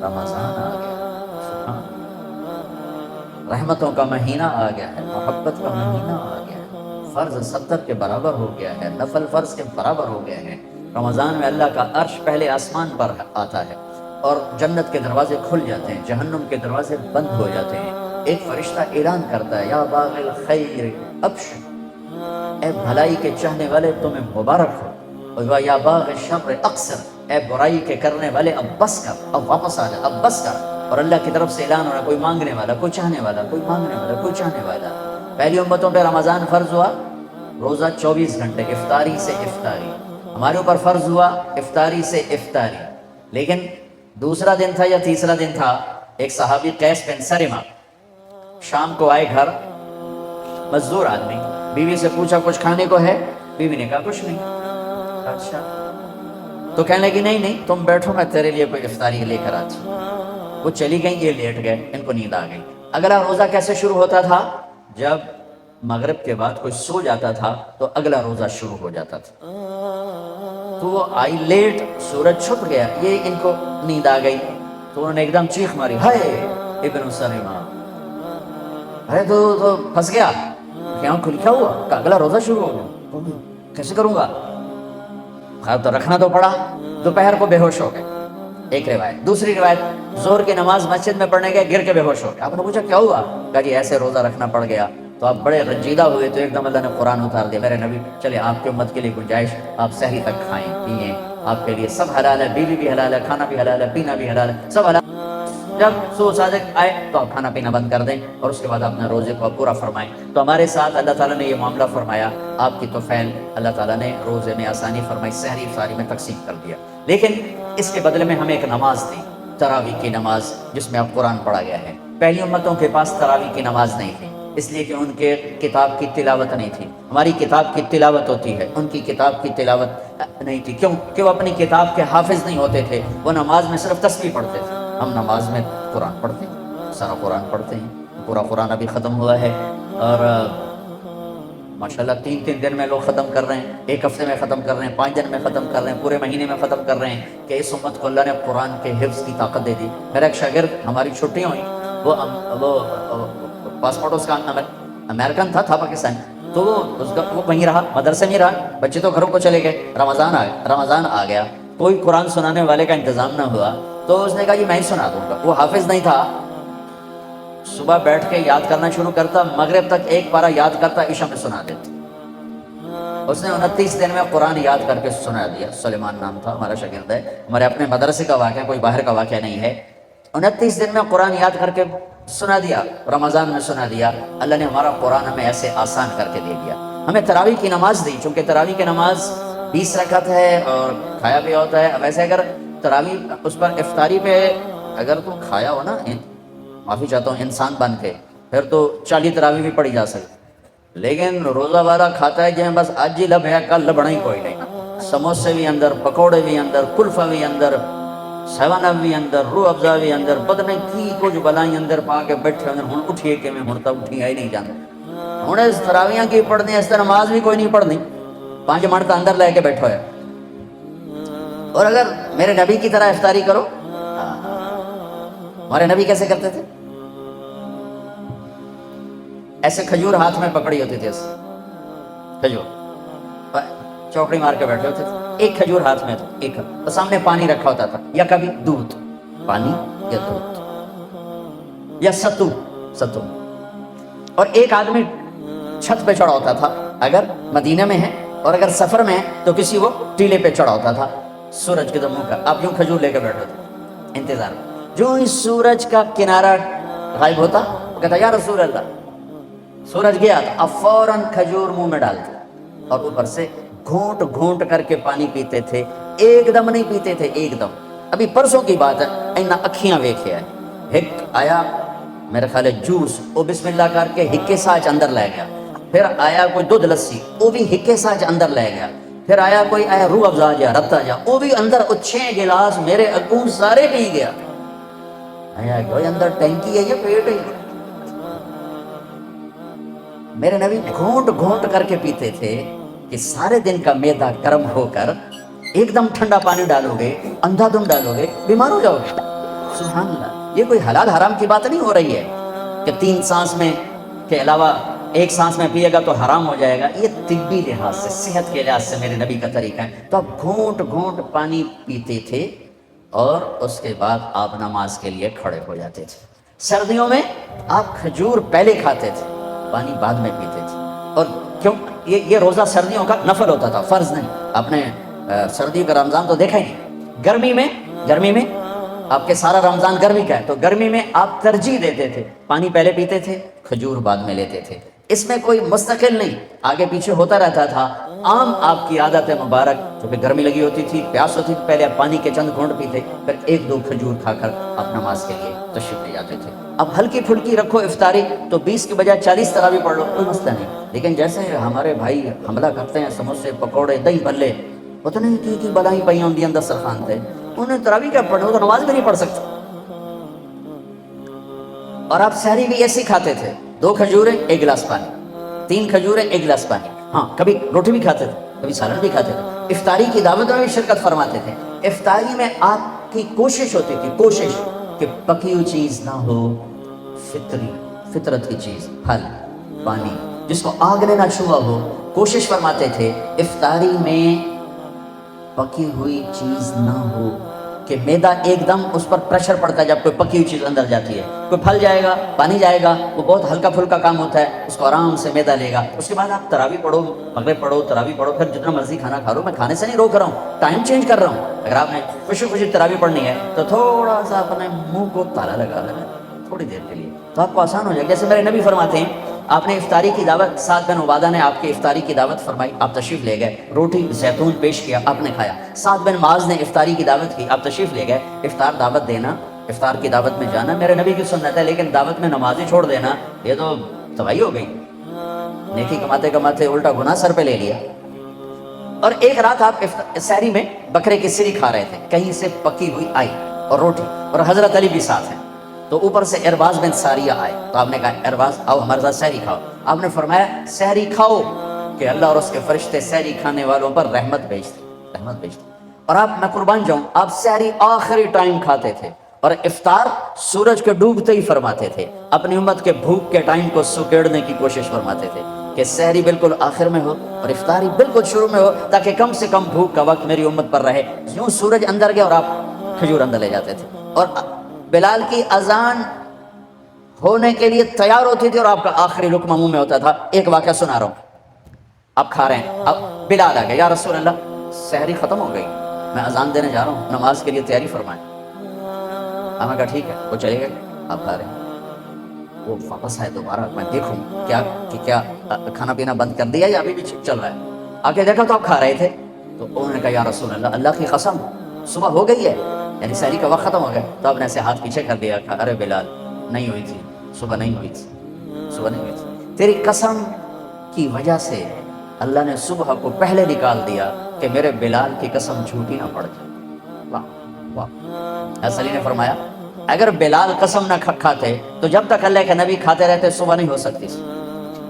رمضان آ گیا، سبحان اللہ، رحمتوں کا مہینہ آ گیا ہے، محبت کا مہینہ آ گیا ہے، فرض 70 کے برابر ہو گیا ہے، نفل فرض کے برابر ہو گئے ہیں۔ رمضان میں اللہ کا عرش پہلے آسمان پر آتا ہے اور جنت کے دروازے کھل جاتے ہیں، جہنم کے دروازے بند ہو جاتے ہیں۔ ایک فرشتہ اعلان کرتا ہے یا باغ الخیر ابشر، اے بھلائی کے چاہنے والے تمہیں مبارک ہو، اور یا باغ الشر اقصر، اے برائی کے کرنے والے اب بس کر، اب واپس آ جا، اب بس کر۔ اور اللہ کی طرف سے اعلان ہو رہا ہے، کوئی مانگنے والا، کوئی چاہنے والا، کوئی مانگنے والا، کوئی چاہنے والا۔ پہلی امتوں پہ رمضان فرض ہوا روزہ 24 گھنٹے، افطاری سے افطاری۔ ہمارے اوپر فرض ہوا افطاری سے افطاری، لیکن دوسرا دن تھا یا تیسرا دن تھا، ایک صحابی قیس بن سرمہ شام کو آئے گھر، مزدور آدمی، بیوی سے پوچھا کچھ کھانے کو ہے؟ بیوی نے کہا کچھ نہیں۔ اچھا، تو کہنے لگی نہیں نہیں تم بیٹھو، میں تیرے لیے کوئی افطاری لے کر آتی ہوں۔ وہ چلی گئیں، یہ لیٹ گئے، ان کو نیند آ گئی۔ اگلا روزہ کیسے شروع ہوتا تھا؟ جب مغرب کے بعد کوئی سو جاتا تھا تو اگلا روزہ شروع ہو جاتا تھا۔ تو وہ آئی لیٹ، سورج چھپ گیا، یہ ان کو نیند آ گئی، تو انہوں نے ایک دم چیخ ماری، ہائے ابن سلمہ، ارے تو پھنس گیا، کیا کھل کیا ہوا؟ کہ اگلا روزہ شروع ہو گیا، کیسے کروں گا؟ خیر تو رکھنا تو پڑا، دوپہر کو بے ہوش ہو گئے، ایک روایت۔ دوسری روایت ظہر کی نماز مسجد میں پڑھنے گئے، گر کے بے ہوش ہو گئے۔ آپ نے پوچھا کیا ہوا؟ کہا جی ایسے روزہ رکھنا پڑ گیا۔ تو آپ بڑے رنجیدہ ہوئے، تو ایک دم اللہ نے قرآن اتار دیا، میرے نبی چلے آپ کی امت کے لیے گنجائش، آپ سحری تک کھائیں پیئیں، آپ کے لیے سب حلال ہے، بیوی بھی حلال ہے، کھانا بھی حلال ہے، پینا بھی حلال ہے، سب حلال۔ جب سو صادق آئے تو آپ کھانا پینا بند کر دیں اور اس کے بعد اپنے روزے کو پورا فرمائیں۔ تو ہمارے ساتھ اللہ تعالیٰ نے یہ معاملہ فرمایا، آپ کی توفیل اللہ تعالیٰ نے روزے میں آسانی فرمائی، سحری افطاری میں تقسیم کر دیا۔ لیکن اس کے بدلے میں ہمیں ایک نماز دی، تراویح کی نماز، جس میں اب قرآن پڑھا گیا ہے۔ پہلی امتوں کے پاس تراویح کی نماز نہیں تھی، اس لیے کہ ان کے کتاب کی تلاوت نہیں تھی۔ ہماری کتاب کی تلاوت ہوتی ہے، ان کی کتاب کی تلاوت نہیں تھی۔ کیوں؟ کہ وہ اپنی کتاب کے حافظ نہیں ہوتے تھے، وہ نماز میں صرف تسبیح پڑھتے تھے۔ ہم نماز میں قرآن پڑھتے ہیں، سارا قرآن پڑھتے ہیں، پورا قرآن ابھی ختم ہوا ہے، اور ماشاءاللہ 3 دن میں لوگ ختم کر رہے ہیں، 1 ہفتے میں ختم کر رہے ہیں، 5 دن میں ختم کر رہے ہیں، پورے مہینے میں ختم کر رہے ہیں، کہ اس امت کو اللہ نے قرآن کے حفظ کی طاقت دے دی۔ میرا ایک شاگرد، ہماری چھٹیاں ہوئی، وہ پاسپورٹ اس کا امریکن تھا پاکستان، تو وہ وہیں رہا، مدرسے میں رہا، بچے تو گھروں کو چلے گئے، رمضان آ گیا، کوئی قرآن سنانے والے کا انتظام نہ ہوا، تو اس نے کہا جی میں ہی سنا دوں گا۔ وہ حافظ نہیں تھا، صبح بیٹھ کے یاد کرنا شروع کرتا، مغرب تک 1 پارہ یاد کرتا، عشاء میں سنا دیتا۔ اس نے 29 دن میں قرآن یاد کر کے سنا دیا۔ سلیمان نام تھا، ہمارا شاگرد ہے، ہمارے اپنے مدرسے کا واقعہ، کوئی باہر کا واقعہ نہیں ہے۔ 29 دن میں قرآن یاد کر کے سنا دیا، رمضان میں سنا دیا۔ اللہ نے ہمارا قرآن ہمیں ایسے آسان کر کے دے دیا۔ ہمیں تراویح کی نماز دی، چونکہ تراویح کی نماز 20 رکعت ہے اور کھایا بھی ہوتا ہے۔ ویسے اگر تراویح اس پر افطاری پہ اگر تم کھایا ہو نا، معافی چاہتا ہوں، انسان بن کے، پھر تو 40 تراویح بھی پڑھی جا سکتی، لیکن روزہ والا کھاتا ہے جہاں بس آج ہی لب ہے، کل لبنا ہی کوئی نہیں، سموسے بھی اندر، پکوڑے بھی اندر، کلفہ بھی اندر، 7 اپ بھی اندر، روح افزا بھی اندر، پتہ نہیں کی کچھ بلائیں اندر پا کے بیٹھے اندر، ہن اٹھیے کہ میں ہن تک اٹھی آئی نہیں جانا، ہن اس تراویحاں کی پڑھنی، اس طرح نماز بھی کوئی نہیں پڑھنی، 5 منٹ تو اندر لے کے بیٹھو ہے۔ اور اگر میرے نبی کی طرح افطاری کرو، ہمارے نبی کیسے کرتے تھے؟ ایسے کھجور ہاتھ میں پکڑی ہوتی تھی، ایسے کھجور چوکڑی مار کے بیٹھے ہوتے تھے، ایک کھجور ہاتھ میں تھا، ایک اور سامنے پانی رکھا ہوتا تھا، یا کبھی دودھ، پانی یا دودھ یا ستو. اور ایک آدمی چھت پہ چڑھا ہوتا تھا اگر مدینہ میں ہے، اور اگر سفر میں ہے تو کسی وہ ٹیلے پہ چڑھا ہوتا تھا سورج کے دموں کا. آپ یوں کھجور لے کے بیٹھے تھے انتظار میں. جو ہی سورج کا کنارہ غائب ہوتا کہتا یا رسول اللہ، سورج گیا تو اب فوراً کھجور منہ میں ڈالتے اور اوپر سے گھونٹ گھونٹ کر کے پانی پیتے تھے. ایک دم نہیں پیتے تھے، ایک دم. ابھی پرسوں کی بات ہے، اینا اکھیاں ویکھیا ہے. ہک آیا میرا خیال ہے جوس، وہ بسم اللہ کر کے ہکے ساچ اندر لے گیا. پھر آیا کوئی دودھ لسی، وہ بھی ہکے ساچ اندر لے گیا. پھر آیا کوئی روح افزا جا رتا جا، وہ بھی اندر 6 گلاس میرے اگوں سارے پی گیا. آیا کوئی اندر ٹینکی ہے یا پیٹ ہے؟ میرے نبی گھونٹ گھونٹ کر کے پیتے تھے کہ سارے دن کا میدا گرم ہو کر ایک دم ٹھنڈا پانی ڈالو گے، اندھا دھند ڈالو گے، بیمار ہو جاؤ گے. سبحان اللہ. یہ کوئی حلال حرام کی بات نہیں ہو رہی ہے کہ 3 سانس میں کے علاوہ 1 سانس میں پیے گا تو حرام ہو جائے گا. یہ طبی لحاظ سے، صحت کے لحاظ سے میرے نبی کا طریقہ ہے. تو آپ گھونٹ گھونٹ پانی پیتے تھے اور اس کے بعد آپ نماز کے لیے کھڑے ہو جاتے تھے. سردیوں میں آپ کھجور پہلے کھاتے تھے، پانی بعد میں پیتے تھے. اور کیوں؟ یہ روزہ سردیوں کا نفل ہوتا تھا، فرض نہیں. آپ نے سردیوں کا رمضان تو دیکھا ہی. گرمی میں آپ کے سارا رمضان گرمی کا ہے، تو گرمی میں آپ ترجیح دیتے تھے، پانی پہلے پیتے تھے، کھجور بعد میں لیتے تھے. اس میں کوئی مستقل نہیں، آگے پیچھے ہوتا رہتا تھا. عام آپ کی عادت مبارک، چونکہ گرمی لگی ہوتی تھی، پیاس ہوتی تھی، پہلے آپ پانی کے چند گھونٹ پیتے، پھر 1-2 کھجور کھا کر آپ نماز کے لیے تشریف لے جاتے تھے. اب ہلکی پھلکی رکھو افطاری تو 20 کی بجائے 40 تراویح پڑھ لو، کوئی مسئلہ نہیں. لیکن جیسے ہمارے بھائی حملہ کرتے ہیں سموسے پکوڑے دہی بھلے، پتہ نہیں کی بلائیں پئی ہوندی اندر دسترخوان تے، انہیں تراویح کیا پڑھو تو نماز بھی نہیں پڑھ سکتے. اور آپ سحری بھی ایسے کھاتے تھے، 2 کھجوریں 1 گلاس پانی، 3 کھجوریں 1 گلاس پانی. ہاں کبھی روٹی بھی کھاتے تھے، کبھی سالن بھی کھاتے تھے. افطاری کی دعوت میں بھی شرکت فرماتے تھے. افطاری میں آپ کی کوشش ہوتی تھی، کوشش کہ پکی ہوئی چیز نہ ہو، فطرت کی چیز، پھل، پانی، جس کو آگ نے نہ چھوا ہو. کوشش فرماتے تھے افطاری میں پکی ہوئی چیز نہ ہو کہ میدا ایک دم اس پر پریشر پڑتا ہے. جب کوئی پکی ہوئی چیز اندر جاتی ہے، کوئی پھل جائے گا، پانی جائے گا، وہ بہت ہلکا پھلکا کام ہوتا ہے، اس کو آرام سے میدا لے گا. اس کے بعد آپ تراویح پڑھو، مغرب پڑھو، تراویح پڑھو، پھر جتنا مرضی کھانا کھا لو. میں کھانے سے نہیں روک رہا ہوں، ٹائم چینج کر رہا ہوں. اگر آپ نے خوشی تراویح پڑھنی ہے تو تھوڑا سا اپنے منہ کو تالا لگا لینا تھوڑی دیر کے لیے، تو آپ کو آسان ہو جائے. جیسے میرے نبی فرماتے ہیں، آپ نے افطاری کی دعوت، سعد بن عبادہ نے آپ کی افطاری کی دعوت فرمائی، آپ تشریف لے گئے، روٹی زیتون پیش کیا، آپ نے کھایا. سعد بن معاذ نے افطاری کی دعوت کی، آپ تشریف لے گئے. افطار دعوت دینا، افطار کی دعوت میں جانا میرے نبی کی سنت ہے، لیکن دعوت میں نمازی چھوڑ دینا یہ تو تباہی ہو گئی. نیکی کماتے کماتے الٹا گناہ سر پہ لے لیا. اور ایک رات آپ سحری میں بکرے کی سری کھا رہے تھے، کہیں سے پکی ہوئی آئی اور روٹی، اور حضرت علی بھی ساتھ ہیں. تو اوپر سے ارباز بن ساریہ آئے، تو آپ نے کہا ارباز آؤ ہمارے ساتھ سحری کھاؤ. آپ نے فرمایا سحری کھاؤ کہ اللہ اور اس کے فرشتے سحری کھانے والوں پر رحمت بھیجتے. اور آپ، میں قربان جاؤں، آپ سحری آخری ٹائم کھاتے تھے اور افطار سورج کے ڈوبتے ہی فرماتے تھے. اپنی امت کے بھوک کے ٹائم کو سکیڑنے کی کوشش فرماتے تھے کہ سحری بالکل آخر میں ہو اور افطاری بالکل شروع میں ہو، تاکہ کم سے کم بھوک کا وقت میری امت پر رہے. یوں سورج اندر گیا اور آپ کھجور اندر لے جاتے تھے. اور بلال کی اذان ہونے کے لیے تیار ہوتی تھی اور آپ کا آخری لقمہ منہ میں ہوتا تھا. ایک واقعہ سنا رہا ہوں. آپ کھا رہے ہیں، اب بلال آ گئے، یا رسول اللہ سحری ختم ہو گئی، میں اذان دینے جا رہا ہوں، نماز کے لیے تیاری فرمائیں. ہم نے کہا ٹھیک ہے. وہ چلے گئے، آپ کھا رہے ہیں. وہ واپس آئے دوبارہ، میں دیکھوں کیا کھانا پینا بند کر دیا یا ابھی بھی چل رہا ہے. آ کے دیکھا تو آپ کھا رہے تھے. تو انہوں نے کہا یا رسول اللہ، اللہ کی قسم صبح ہو گئی ہے، یعنی سحری کا وقت ختم ہو گیا. تو آپ نے ایسے ہاتھ پیچھے کر دیا، کہا ارے بلال نہیں ہوئی تھی، صبح نہیں ہوئی تھی. تیری قسم کی وجہ سے اللہ نے صبح کو پہلے نکال دیا کہ میرے بلال کی قسم جھوٹی نہ پڑ جائے. واہ واہ. حضرت علی نے فرمایا اگر بلال قسم نہ کھاتے تو جب تک اللہ کے نبی کھاتے رہتے صبح نہیں ہو سکتی.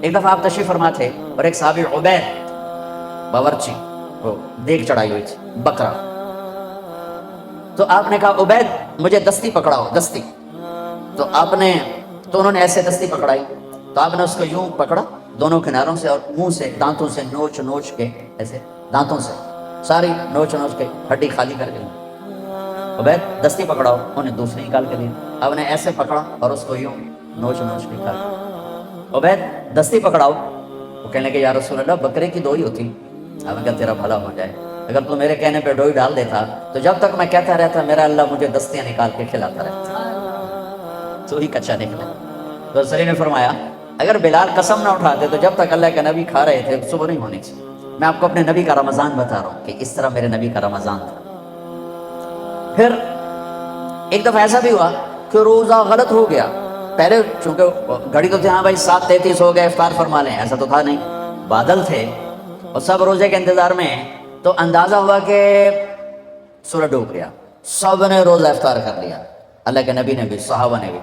ایک دفعہ آپ تشریف فرما تھے اور ایک صحابی عبید باورچی وہ دیگ چڑھائی ہوئی تھی بکرا. تو آپ نے کہا عبید مجھے دستی پکڑاؤ، دستی. تو انہوں نے ایسے دستی پکڑائی. تو آپ نے اس کو یوں پکڑا دونوں کناروں سے اور منہ سے دانتوں سے نوچ کے، ایسے دانتوں سے ساری نوچ کے ہڈی خالی کر گئی. عبید دستی پکڑاؤ، انہیں دوسری نکال کے دی، اب نے ایسے پکڑا اور اس کو یوں نوچ نوچ نکال، عبید دستی پکڑاؤ۔ وہ کہنے لگے یا رسول اللہ بکرے کی دوئی ہوتی، اب میں کہا تیرا بھلا ہو جائے، اگر تو میرے کہنے پہ ڈوئی ڈال دیتا تو جب تک میں کہتا رہتا میرا اللہ مجھے دستیاں نکال کے کھلاتا رہتا، تو ہی کچا نکلا۔ تو رسول نے فرمایا اگر بلال قسم نہ اٹھاتے تو جب تک اللہ کے نبی کھا رہے تھے صبح نہیں ہونی چاہیے۔ میں آپ کو اپنے نبی کا رمضان بتا رہا ہوں کہ اس طرح میرے نبی کا رمضان تھا۔ پھر ایک دفعہ ایسا بھی ہوا کہ روزہ غلط ہو گیا، پہلے چونکہ گھڑی تو تھی، ہاں بھائی 7:33 ہو گئے افطار فرما لیں، ایسا تو تھا نہیں، بادل تھے اور سب روزے کے انتظار میں ہیں، تو اندازہ ہوا کہ سورج ڈوب گیا، سب نے روزہ افطار کر لیا، اللہ کے نبی نے بھی، صحابہ نے بھی۔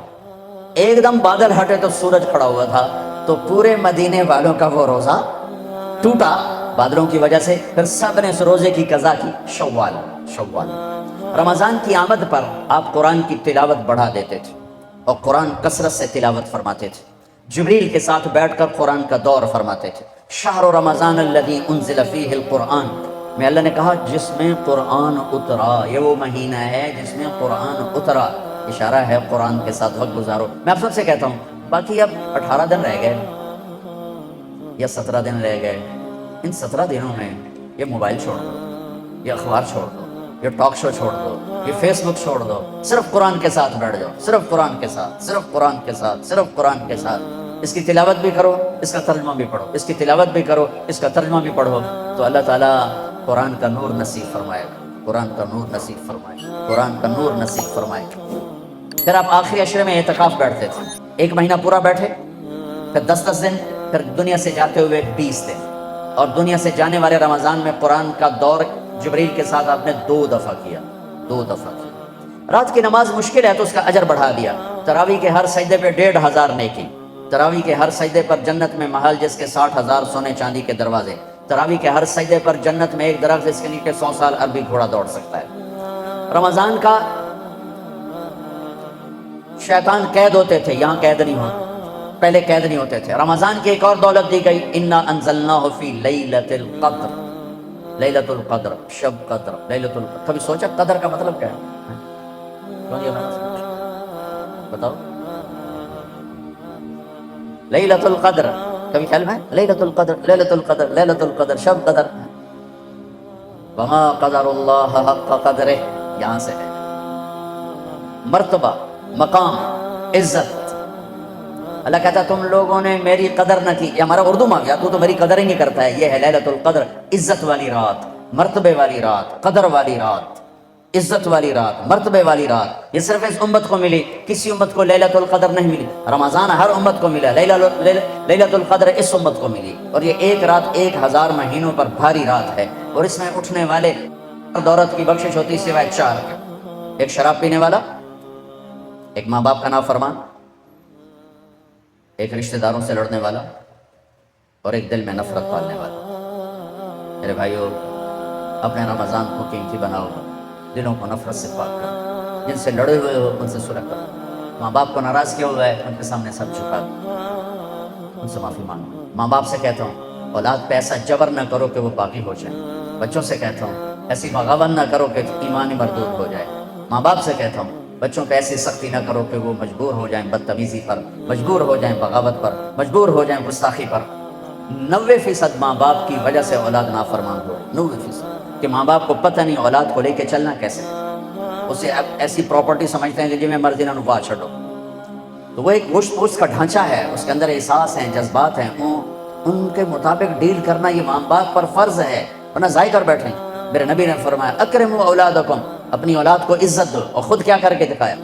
ایک دم بادل ہٹے تو سورج کھڑا ہوا تھا، تو پورے مدینے والوں کا وہ روزہ ٹوٹا بادلوں کی وجہ سے۔ پھر سب نے اس روزے کی قضا کی، شوال۔ رمضان کی آمد پر آپ قرآن کی تلاوت بڑھا دیتے تھے اور قرآن کثرت سے تلاوت فرماتے تھے، جبریل کے ساتھ بیٹھ کر قرآن کا دور فرماتے تھے۔ شہر رمضان الذی انزل فیہ القرآن، میں اللہ نے کہا جس میں قرآن اترا، یہ وہ مہینہ ہے جس میں قرآن اترا، اشارہ ہے قرآن کے ساتھ وقت گزارو۔ میں آپ سب سے کہتا ہوں باقی اب 18 دن رہ گئے یا 17 دن رہ گئے، ان 17 دنوں میں یہ موبائل چھوڑ دو، یہ اخبار چھوڑ دو، یہ ٹاک شو چھوڑ دو، یہ فیس بک چھوڑ دو، صرف قرآن کے ساتھ بیٹھ جاؤ، صرف قرآن کے ساتھ، صرف قرآن کے ساتھ، صرف قرآن کے ساتھ۔ اس کی تلاوت بھی کرو، اس کا ترجمہ بھی پڑھو، اس کی تلاوت بھی کرو، اس کا ترجمہ بھی پڑھو، تو اللہ تعالیٰ قرآن کا نور نصیب فرمائے گا، قرآن کا نور نصیب فرمائے گا، قرآن کا نور نصیب فرمائے گا۔ پھر آپ آخری عشرے میں اعتکاف بیٹھتے تھے، 1 مہینہ پورا بیٹھے، پھر 10 دن، پھر دنیا سے جاتے ہوئے 20 دن، اور دنیا سے جانے والے رمضان میں قرآن کا دور جبریل کے ساتھ آپ نے 2 دفعہ کیا، 2 دفعہ کیا۔ رات کی نماز مشکل ہے تو اس کا اجر بڑھا دیا، تراویح کے ہر سجدے پہ 1,500 نیکی، تراویح کے ہر سجدے پر جنت میں محل جس کے 60,000 سونے چاندی کے دروازے، تراویح کے ہر سجدے پر جنت میں ایک درخت جس کے نیچے 100 سال عربی گھوڑا دوڑ سکتا ہے۔ رمضان کا شیطان قید ہوتے تھے، یہاں قید نہیں ہوتے، پہلے قید نہیں ہوتے تھے۔ رمضان کی ایک اور دولت دی گئی، انا انزلناہ فی لیلۃ القدر، لیلۃ القدر، شب قدر، لیلۃ القدر۔ کبھی سوچا قدر کا مطلب کیا ہے؟ بتاؤ، لیلۃ القدر کبھی خیال میں؟ لیلۃ القدر، لیلۃ القدر، لیلۃ القدر، شب قدر، وما قدر اللہ حق قدرہ، یہاں سے ہے مرتبہ، مقام، عزت۔ اللہ کہتا ہے تم لوگوں نے میری قدر نہ کی، یہ ہمارا اردو میں آ گیا، تو میری قدر ہی نہیں کرتا ہے۔ یہ ہے لیلۃ القدر، عزت والی رات، مرتبے والی رات، قدر والی رات، عزت والی رات، مرتبے والی رات۔ یہ صرف اس امت کو ملی، کسی امت کو لیلۃ القدر نہیں ملی۔ رمضان ہر امت کو ملا، لیلۃ القدر اس امت کو ملی، اور یہ ایک رات 1000 مہینوں پر بھاری رات ہے، اور اس میں اٹھنے والے دولت کی بخشش ہوتی سوائے 4 کے، ایک شراب پینے والا، ایک ماں باپ کا نافرمان، ایک رشتہ داروں سے لڑنے والا، اور ایک دل میں نفرت پالنے والا۔ میرے بھائیو، اپنے رمضان کو قیمتی بناؤ، دلوں کو نفرت سے پاک کرو، جن سے لڑے ہوئے ہو ان سے صلح کرو، ماں باپ کو ناراض کیا ہوا ہے ان کے سامنے سر جھکا دو، ان سے معافی مانگو۔ ماں باپ سے کہتا ہوں اولاد پہ ایسا جبر نہ کرو کہ وہ باغی ہو جائے۔ بچوں سے کہتا ہوں ایسی بغاوت نہ کرو کہ ایمان مردود ہو جائے۔ ماں باپ سے کہتا ہوں بچوں پہ ایسی سختی نہ کرو کہ وہ مجبور ہو جائیں بدتمیزی پر، مجبور ہو جائیں بغاوت پر، مجبور ہو جائیں گستاخی پر۔ 90% ماں باپ کی وجہ سے اولاد نافرمان ہو، 90%، کہ ماں باپ کو پتہ نہیں اولاد کو لے کے چلنا کیسے، اسے اب ایسی پراپرٹی سمجھتے ہیں کہ جی میں مرضی نہ نبا چھڑو۔ تو وہ ایک گوشت پوشت کا ڈھانچہ ہے، اس کے اندر احساس ہیں، جذبات ہیں، ان کے مطابق ڈیل کرنا یہ ماں باپ پر فرض ہے، ورنہ ضائع کر بیٹھیں۔ میرے نبی نے فرمایا اکرموا اولادکم، اپنی اولاد کو عزت دو، اور خود کیا کر کے دکھایا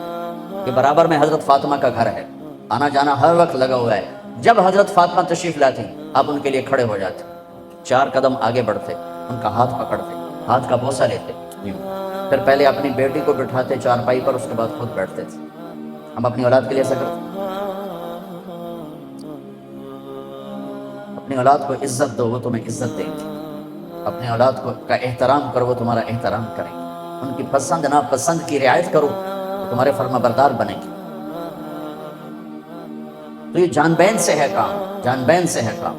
کہ برابر میں حضرت فاطمہ کا گھر ہے، آنا جانا ہر وقت لگا ہوا ہے۔ جب حضرت فاطمہ تشریف لاتی آپ ان کے لیے کھڑے ہو جاتے، 4 قدم آگے بڑھتے، ان کا ہاتھ پکڑتے، ہاتھ کا بوسہ لیتے، پھر پہلے اپنی بیٹی کو بٹھاتے چارپائی پر، اس کے بعد خود بیٹھتے تھے۔ ہم اپنی اولاد کے لیے ایسا کرتے، اپنی اولاد کو عزت دو، وہ تمہیں عزت دیں گے، اپنے اولاد کا احترام کرو، وہ تمہارا احترام کریں گے، ان کی پسند ناپسند کی رعایت کرو، وہ تمہارے فرما بردار بنیں گے۔ تو یہ جان بین سے ہے کام، جان بین سے ہے کام۔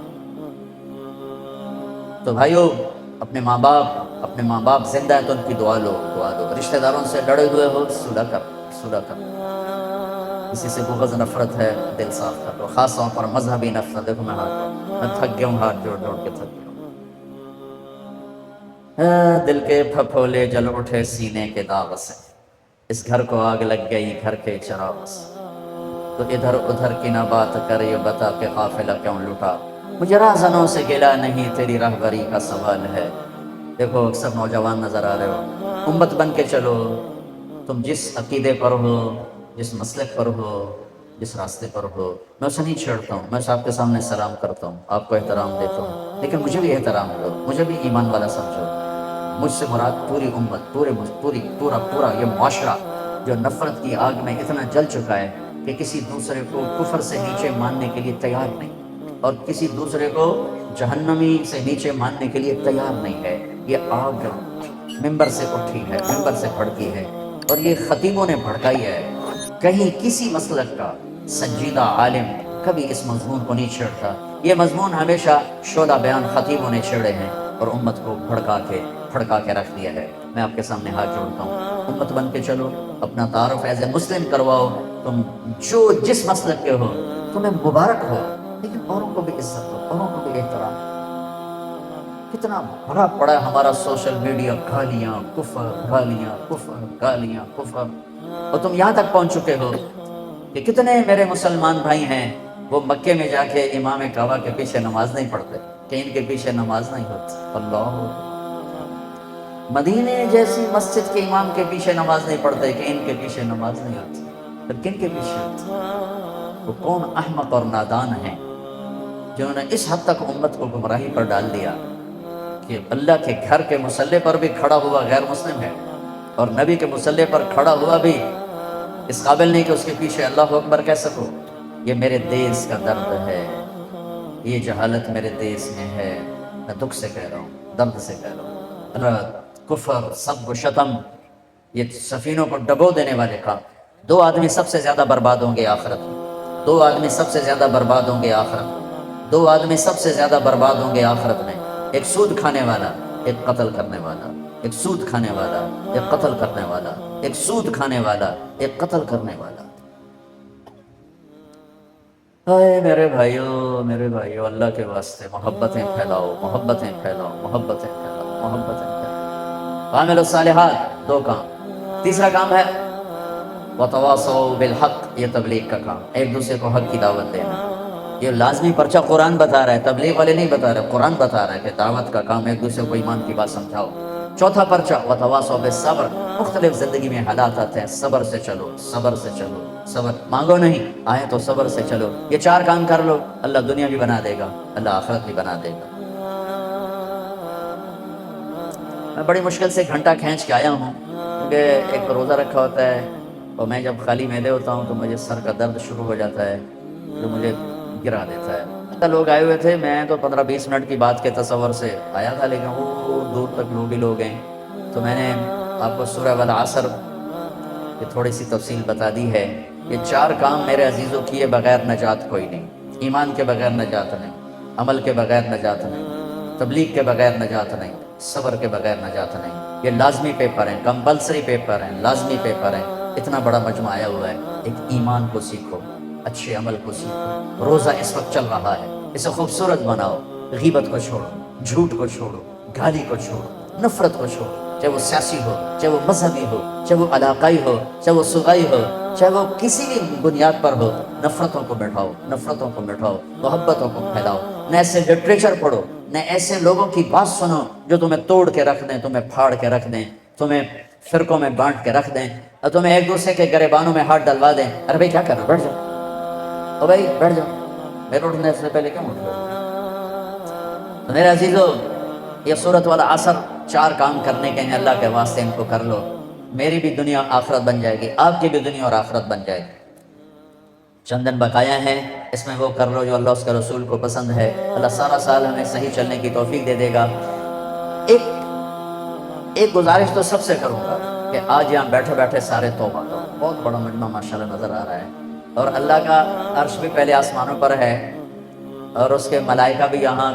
تو بھائیو، اپنے ماں باپ زندہ ہے تو ان کی دعا لو، دعا دو۔ رشتہ داروں سے لڑے ہوئے ہو صلح کر، صلح کر، کسی سے بغض نفرت ہے دل صاف کر لو، خاص طور پر مذہبی نفرت۔ دیکھو میں تھک گیا ہوں، ہاتھ جوڑ جوڑ کے تھک گیا ہوں۔ دل کے پھپھولے جل اٹھے سینے کے داغ سے، اس گھر کو آگ لگ گئی گھر کے چراغ سے، تو ادھر ادھر کی نہ بات کر، یہ بتا کہ قافلہ کیوں لٹا، مجھے راہزنوں سے گلا نہیں تیری رہبری کا سوال ہے۔ دیکھو اکثر نوجوان نظر آ رہے ہو، امت بن کے چلو، تم جس عقیدے پر ہو، جس مسلک پر ہو، جس راستے پر ہو، میں اسے نہیں چھیڑتا ہوں، میں آپ کے سامنے سلام کرتا ہوں، آپ کو احترام دیتا ہوں، لیکن مجھے بھی احترام دو، مجھے بھی ایمان والا سمجھو۔ مجھ سے مراد پوری امت، پورا یہ معاشرہ جو نفرت کی آگ میں اتنا جل چکا ہے کہ کسی دوسرے کو کفر سے نیچے ماننے کے لیے تیار نہیں، اور کسی دوسرے کو جہنمی سے نیچے ماننے کے لیے تیار نہیں ہے۔ یہ آگ ممبر سے اٹھی ہے، ممبر سے بھڑکی ہے، اور یہ خطیبوں نے بھڑکائی ہے۔ کہیں کسی مسلک کا سنجیدہ عالم کبھی اس مضمون کو نہیں چھیڑتا، یہ مضمون ہمیشہ شعلہ بیان خطیبوں نے چھیڑے ہیں اور امت کو بھڑکا کے رکھ دیا ہے۔ میں آپ کے سامنے ہاتھ جوڑتا ہوں، امت بن کے چلو، اپنا تعارف ایز اے مسلم کرواؤ، تم جو جس مسلک کے ہو تمہیں مبارک ہو، لیکن اوروں کو بھی عزت دو، اوروں کو بھی احترام دو۔ کتنا بڑا پڑا ہے ہمارا سوشل میڈیا، گالیاں کفر، گالیاں کفر، گالیاں کفر، اور تم یہاں تک پہنچ چکے ہو کہ کتنے میرے مسلمان بھائی ہیں وہ مکے میں جا کے امام کعبہ کے پیچھے نماز نہیں پڑھتے کہ ان کے پیچھے نماز نہیں ہوتی۔ اللہ، مدینے جیسی مسجد کے امام کے پیچھے نماز نہیں پڑھتے کہ ان کے پیچھے نماز نہیں ہوتی، پھر کن کے پیچھے ہوتی؟ وہ کون احمق اور نادان ہیں جنہوں نے اس حد تک امت کو گمراہی پر ڈال دیا کہ اللہ کے گھر کے مصلی پر بھی کھڑا ہوا غیر مسلم ہے، اور نبی کے مصلی پر کھڑا ہوا بھی اس قابل نہیں کہ اس کے پیچھے اللہ اکبر کہہ سکو۔ یہ میرے دیس کا درد ہے، یہ جہالت میرے دیس میں ہے، میں دکھ سے کہہ رہا ہوں، درد سے کہہ رہا ہوں۔ اللہ، کفر، سب و شتم، یہ سفینوں کو ڈبو دینے والے کام۔ دو آدمی سب سے زیادہ برباد ہوں گے آخرت میں، دو آدمی سب سے زیادہ برباد ہوں گے آخرت میں، دو آدمی سب سے زیادہ برباد ہوں گے آخرت میں، ایک سود کھانے والا، ایک قتل کرنے والا، ایک سود کھانے والا، ایک قتل کرنے والا، ایک سود کھانے والا، ایک قتل کرنے والا۔ اے میرے بھائیو، اللہ کے واسطے محبتیں پھیلاؤ، محبتیں پھیلاؤ، محبتیں پھیلاؤ، محبتیں پھیلاؤ۔ عامل الصالحات، دو کام۔ تیسرا کام ہے وتواصوا بالحق، یہ تبلیغ کا کام، ایک دوسرے کو حق کی دعوت دینا۔ یہ لازمی پرچہ قرآن بتا رہا ہے، تبلیغ والے نہیں بتا رہے، قرآن بتا رہا ہے کہ دعوت کا کام ایک دوسرے کو ایمان کی بات سمجھاؤ۔ چوتھا پرچہ وتواصوا بالصبر، مختلف زندگی میں حالات آتے ہیں، صبر سے چلو، صبر سے چلو، صبر مانگو نہیں، آئے تو صبر سے چلو۔ یہ چار کام کر لو، اللہ دنیا بھی بنا دے گا، اللہ آخرت بھی بنا دے گا۔ میں بڑی مشکل سے گھنٹہ کھینچ کے آیا ہوں، کیونکہ ایک روزہ رکھا ہوتا ہے، اور میں جب خالی معدے ہوتا ہوں تو مجھے سر کا درد شروع ہو جاتا ہے جو مجھے گرا دیتا ہے۔ لوگ آئے ہوئے تھے، میں تو 15-20 منٹ کی بات کے تصور سے آیا تھا، لیکن وہ دور تک لوگ ہی لوگ ہیں، تو میں نے آپ کو سورہ والعصر کی تھوڑی سی تفصیل بتا دی ہے۔ یہ چار کام میرے عزیزوں کیے بغیر نجات کوئی نہیں، ایمان کے بغیر نجات نہیں، عمل کے بغیر نجات نہیں، تبلیغ کے بغیر نجات نہیں، صبر کے بغیر نجات نہیں۔ یہ لازمی پیپر ہیں، کمپلسری پیپر ہیں، لازمی پیپر ہیں۔ اتنا بڑا مجمع آیا ہوا ہے، ایک ایمان کو سیکھو، اچھے عمل کو سیکھو۔ روزہ اس وقت چل رہا ہے، اسے خوبصورت بناؤ، غیبت کو چھوڑو، جھوٹ کو چھوڑو، گالی کو چھوڑو، نفرت کو چھوڑو، چاہے وہ سیاسی ہو، چاہے وہ مذہبی ہو، چاہے وہ علاقائی ہو، چاہے وہ صوبائی ہو، چاہے وہ کسی بھی بنیاد پر ہو۔ نفرتوں کو مٹاؤ، نفرتوں کو مٹاؤ، محبتوں کو پھیلاؤ۔ نہ ایسے لٹریچر پڑھو، نہ ایسے لوگوں کی بات سنو جو تمہیں توڑ کے رکھ دیں، تمہیں پھاڑ کے رکھ دیں، تمہیں فرقوں میں بانٹ کے رکھ دیں، اور تمہیں ایک دوسرے کے گریبانوں میں ہاتھ ڈلوا دیں۔ ارے بھائی کیا کر رہے ہو، بیٹھ جاؤ، او بھائی بیٹھ جاؤ، میرے اٹھنے سے پہلے کیوں اٹھ رہے ہو؟ تو میرے عزیزو، یہ سورۃ والعصر چار کام کرنے کے ہیں، اللہ کے واسطے ان کو کر لو، میری بھی دنیا آخرت بن جائے گی، آپ کی بھی دنیا اور آخرت بن جائے گی۔ چند دن بقایا ہیں، اس میں وہ کر لو جو اللہ اس کے رسول کو پسند ہے۔ اللہ سارا سال ہمیں صحیح چلنے کی توفیق دے دے گا۔ ایک گزارش تو سب سے کروں گا کہ آج یہاں بیٹھے بیٹھے سارے توبہ کرو، بہت بڑا مجمع ماشاءاللہ نظر آ رہا ہے، اور اللہ کا عرش بھی پہلے آسمانوں پر ہے، اور اس کے ملائکہ بھی یہاں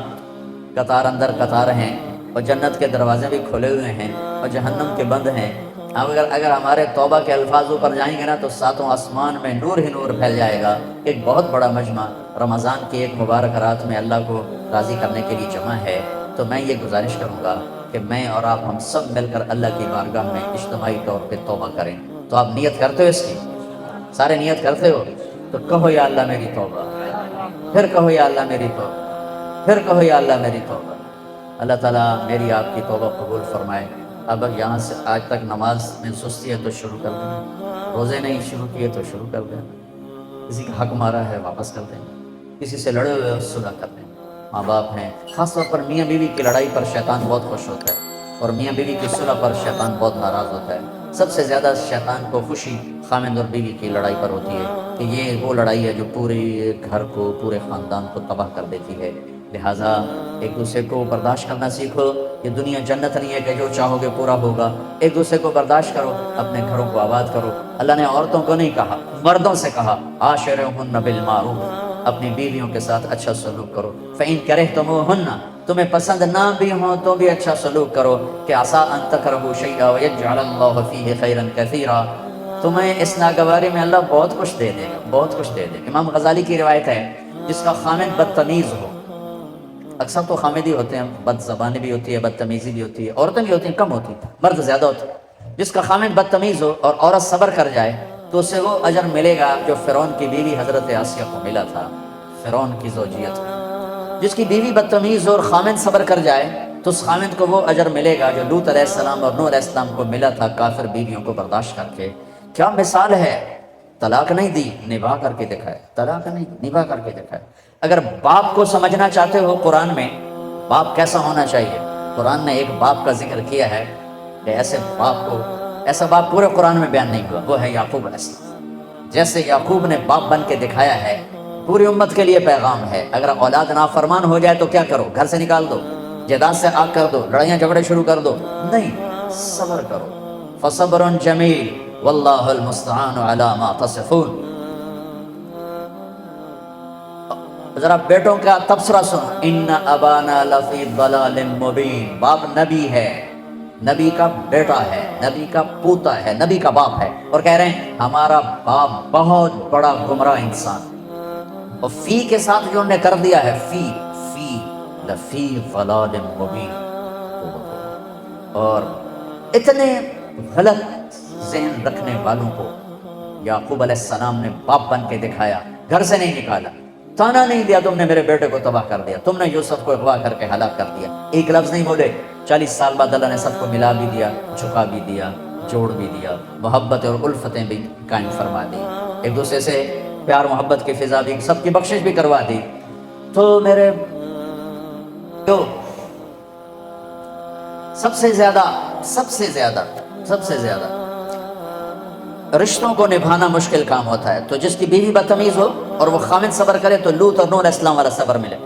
قطار اندر قطار ہیں، اور جنت کے دروازے بھی کھلے ہوئے ہیں، اور جہنم کے بند ہیں۔ اگر ہمارے توبہ کے الفاظ اوپر جائیں گے نا تو ساتوں آسمان میں نور ہی نور پھیل جائے گا۔ ایک بہت بڑا مجمع رمضان کی ایک مبارک رات میں اللہ کو راضی کرنے کے لیے جمع ہے، تو میں یہ گزارش کروں گا کہ میں اور آپ ہم سب مل کر اللہ کی بارگاہ میں اجتماعی طور پہ توبہ کریں۔ تو آپ نیت کرتے ہو اس کی؟ سارے نیت کرتے ہو؟ تو کہو یا اللہ میری توبہ، پھر کہو یا اللہ میری توبہ، پھر کہو یا اللہ میری توبہ۔ اللہ تعالیٰ میری آپ کی توبہ قبول فرمائے۔ اب یہاں سے آج تک نماز میں سستی ہے تو شروع کر دیں، روزے نہیں شروع کیے تو شروع کر دیں، کسی کا حق مارا ہے واپس کر دیں، کسی سے لڑے ہوئے صلح کر دیں۔ ماں باپ ہیں، خاص طور پر میاں بیوی کی لڑائی پر شیطان بہت خوش ہوتا ہے، اور میاں بیوی کی صلح پر شیطان بہت ناراض ہوتا ہے۔ سب سے زیادہ شیطان کو خوشی خامند اور بیوی کی لڑائی پر ہوتی ہے کہ یہ وہ لڑائی ہے جو پورے گھر کو، پورے خاندان کو تباہ کر دیتی ہے۔ لہٰذا ایک دوسرے کو برداشت کرنا سیکھو۔ یہ دنیا جنت نہیں ہے کہ جو چاہو گے پورا ہوگا۔ ایک دوسرے کو برداشت کرو، اپنے گھروں کو آباد کرو۔ اللہ نے عورتوں کو نہیں کہا، مردوں سے کہا عاشرہن بالمعروف، اپنی بیویوں کے ساتھ اچھا سلوک کرو۔ فإن کرہتموہن، تمہیں پسند نہ بھی ہوں تو بھی اچھا سلوک کرو کہ عسیٰ ان تکرہوا شیئا ویجعل اللہ فیہ خیرا کثیرا، تمہیں اس ناگواری میں اللہ بہت کچھ دے دے گا، بہت کچھ دے دے گا۔ امام غزالی کی روایت ہے جس کا خامند بدتمیز ہو، اکثر تو خامدی ہوتے ہیں، بد زبانی بھی ہوتی ہے، بدتمیزی بھی ہوتی ہے، عورتیں بھی ہوتی ہیں، کم ہوتی ہیں، مرد زیادہ ہوتے ہیں۔ جس کا خامد بدتمیز ہو اور عورت صبر کر جائے تو اسے وہ اجر ملے گا جو فرعون کی بیوی حضرت آسیہ کو ملا تھا، فرعون کی زوجیت۔ جس کی بیوی بدتمیز ہو اور خامد صبر کر جائے تو اس خامد کو وہ اجر ملے گا جو لوط علیہ السلام اور نوح علیہ السلام کو ملا تھا، کافر بیویوں کو برداشت کر کے۔ کیا مثال ہے! طلاق نہیں دی، نبھا کر کے دکھائے، طلاق نہیں، نبھا کر کے دکھائے۔ اگر باپ کو سمجھنا چاہتے ہو قرآن میں باپ کیسا ہونا چاہیے، قرآن نے ایک باپ کا ذکر کیا ہے کہ ایسے باپ کو، ایسا باپ پورے قرآن میں بیان نہیں ہوا، وہ ہے یعقوب علیہ السلام۔ جیسے یعقوب نے باپ بن کے دکھایا ہے، پوری امت کے لیے پیغام ہے۔ اگر اولاد نافرمان ہو جائے تو کیا کرو؟ گھر سے نکال دو، جائیداد سے آگ کر دو، لڑائیاں جھگڑے شروع کر دو؟ نہیں، صبر کرو۔ فصبر جمیل واللہ المستعان علی ما تصفون۔ ذرا بیٹوں کا تبصرہ سن، ان ابانا لفی ضلال مبین، باپ نبی ہے، نبی کا بیٹا ہے، نبی کا پوتا ہے، نبی کا باپ ہے، اور کہہ رہے ہیں ہمارا باپ بہت بڑا گمراہ انسان۔ اور فی کے ساتھ جو انہوں نے کر دیا ہے، فی لفی ضلال مبین، اور اتنے غلط ذہن رکھنے والوں کو یعقوب علیہ السلام نے باپ بن کے دکھایا، گھر سے نہیں نکالا، تانا نہیں دیا تم نے میرے بیٹے کو تباہ کر دیا، تم نے یوسف کو اغوا کر کے ہلاک کر دیا، ایک لفظ نہیں بولے۔ 40 سال بعد اللہ نے سب کو ملا بھی دیا، جھکا بھی دیا، جوڑ بھی دیا، محبت اور الفتیں بھی قائم فرما دی، ایک دوسرے سے پیار محبت کی فضا بھی، سب کی بخشش بھی کروا دی۔ تو میرے سب سے زیادہ رشتوں کو نبھانا مشکل کام ہوتا ہے۔ تو جس کی بیوی بدتمیز ہو اور وہ خامد صبر کرے تو لوط اور نوح علیہ السلام والا صبر ملے۔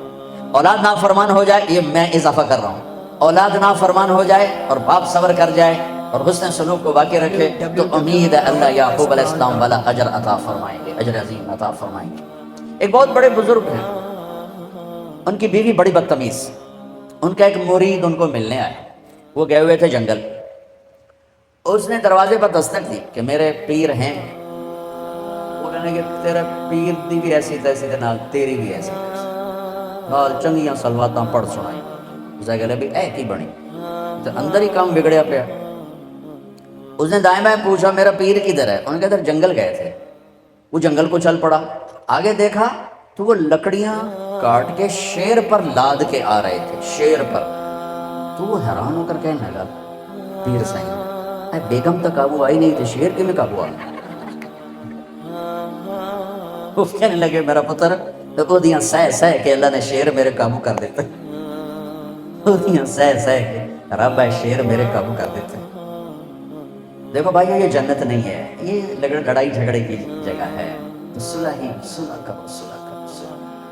اولاد نافرمان ہو جائے، یہ میں اضافہ کر رہا ہوں، اولاد نافرمان ہو جائے اور باپ صبر کر جائے اور حسن سلوک کو باقی رکھے تو امید ہے اللہ یعقوب علیہ السلام والا اجر عطا فرمائیں گے، اجر عظیم عطا فرمائیں گے۔ ایک بہت بڑے بزرگ ہیں، ان کی بیوی بڑی بدتمیز، ان کا ایک مرید ان کو ملنے آیا، وہ گئے ہوئے تھے جنگل، اس نے دروازے پر دستک دی کہ میرے پیر ہیں، وہ کہنے کہ تیرے پیر دی بھی ایسی تیسی تے نال تیری بھی ایسی تیسی، نال چنگیاں سلواتاں پڑھ سنائی، اسے کہلے بھی اے کی بنی، تو اندر ہی کام بگڑیا پیا۔ اس نے دائیں بائیں پوچھا میرا پیر کدھر ہے، انہوں نے کہا ادھر جنگل گئے تھے۔ وہ جنگل کو چل پڑا، آگے دیکھا تو وہ لکڑیاں کاٹ کے شیر پر لاد کے آ رہے تھے، شیر پر۔ تو وہ حیران ہو کر کہنے لگا پیر صاحب بیگم تک قابو آئی نہیں تھی، شیر کے میں قابو آ گیا۔ وہ کہنے لگے میرا پتر وہ دیاں سہ سہ کے اللہ نے شیر میرے قابو کر دیتے، وہ دیاں سہ سہ کے رب ہے شیر میرے قابو کر دیتے۔ دیکھو بھائی یہ جنت نہیں ہے، یہ لڑائی جھگڑے کی جگہ ہے، تو صلح کرو، صلح کرو۔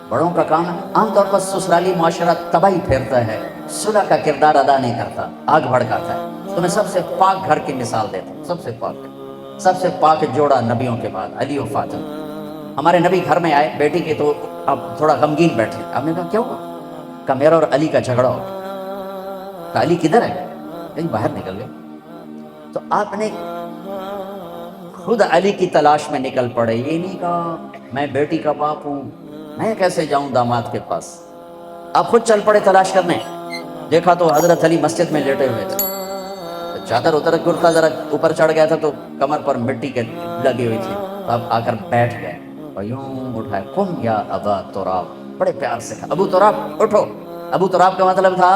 بڑوں کا کام عام طور پر سسرالی معاشرہ تباہی پھیرتا ہے، صلح کا کردار ادا نہیں کرتا، آگ بھڑکاتا ہے۔ تو میں سب سے پاک گھر کی مثال دیتا ہوں، سب سے پاک جوڑا نبیوں کے بعد علی و فاطمہ۔ ہمارے نبی گھر میں آئے بیٹی کے تو اب تھوڑا غمگین بیٹھے، آپ نے کہا کیا ہوا؟ کہا میرا اور علی کا جھگڑا ہو گیا۔ کہا علی کدھر ہے؟ کہیں باہر نکل گئے۔ تو آپ نے خود علی کی تلاش میں نکل پڑے، یہ نہیں کہا میں بیٹی کا باپ ہوں، میں کیسے جاؤں داماد کے پاس، آپ خود چل پڑے تلاش کرنے۔ دیکھا تو حضرت علی مسجد میں لیٹے ہوئے تھے، چادر اتر کرتا ذرا اوپر چڑھ گیا تھا تو کمر پر مٹی کے لگی ہوئی تھی، تو اب آ کر بیٹھ گئے اور یوں اٹھائے، قم یا ابا تراب، بڑے پیار سے کہا ابو تراب اٹھو۔ ابو تراب کا مطلب تھا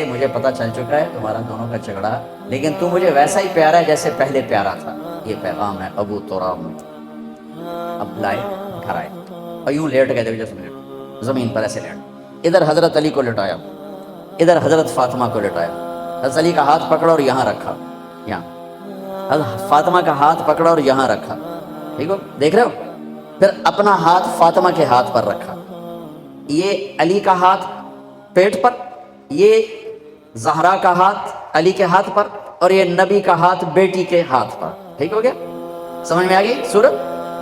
مجھے پتا چل چکا ہے تمہارا دونوں کا جھگڑا، لیکن تو مجھے ویسا ہی پیارا ہے جیسے پہلے پیارا تھا، یہ پیغام ہے ابو تراب۔ اب لائے گھر آئے اور یوں لیٹ گئے تھے جیسے زمین پر ایسے لیٹ، ادھر حضرت علی کو لٹایا، ادھر حضرت فاطمہ کو لٹایا، حضرت علی کا ہاتھ پکڑا اور یہاں رکھا، یہاں حضرت فاطمہ کا ہاتھ پکڑا اور یہاں رکھا، ٹھیک ہو دیکھ رہے ہو، پھر اپنا ہاتھ فاطمہ کے ہاتھ پر رکھا، یہ علی کا ہاتھ پیٹ پر، یہ زہرا کا ہاتھ علی کے ہاتھ پر، اور یہ نبی کا ہاتھ بیٹی کے ہاتھ پر، ٹھیک ہو گیا؟ سمجھ میں آ گئی صورت؟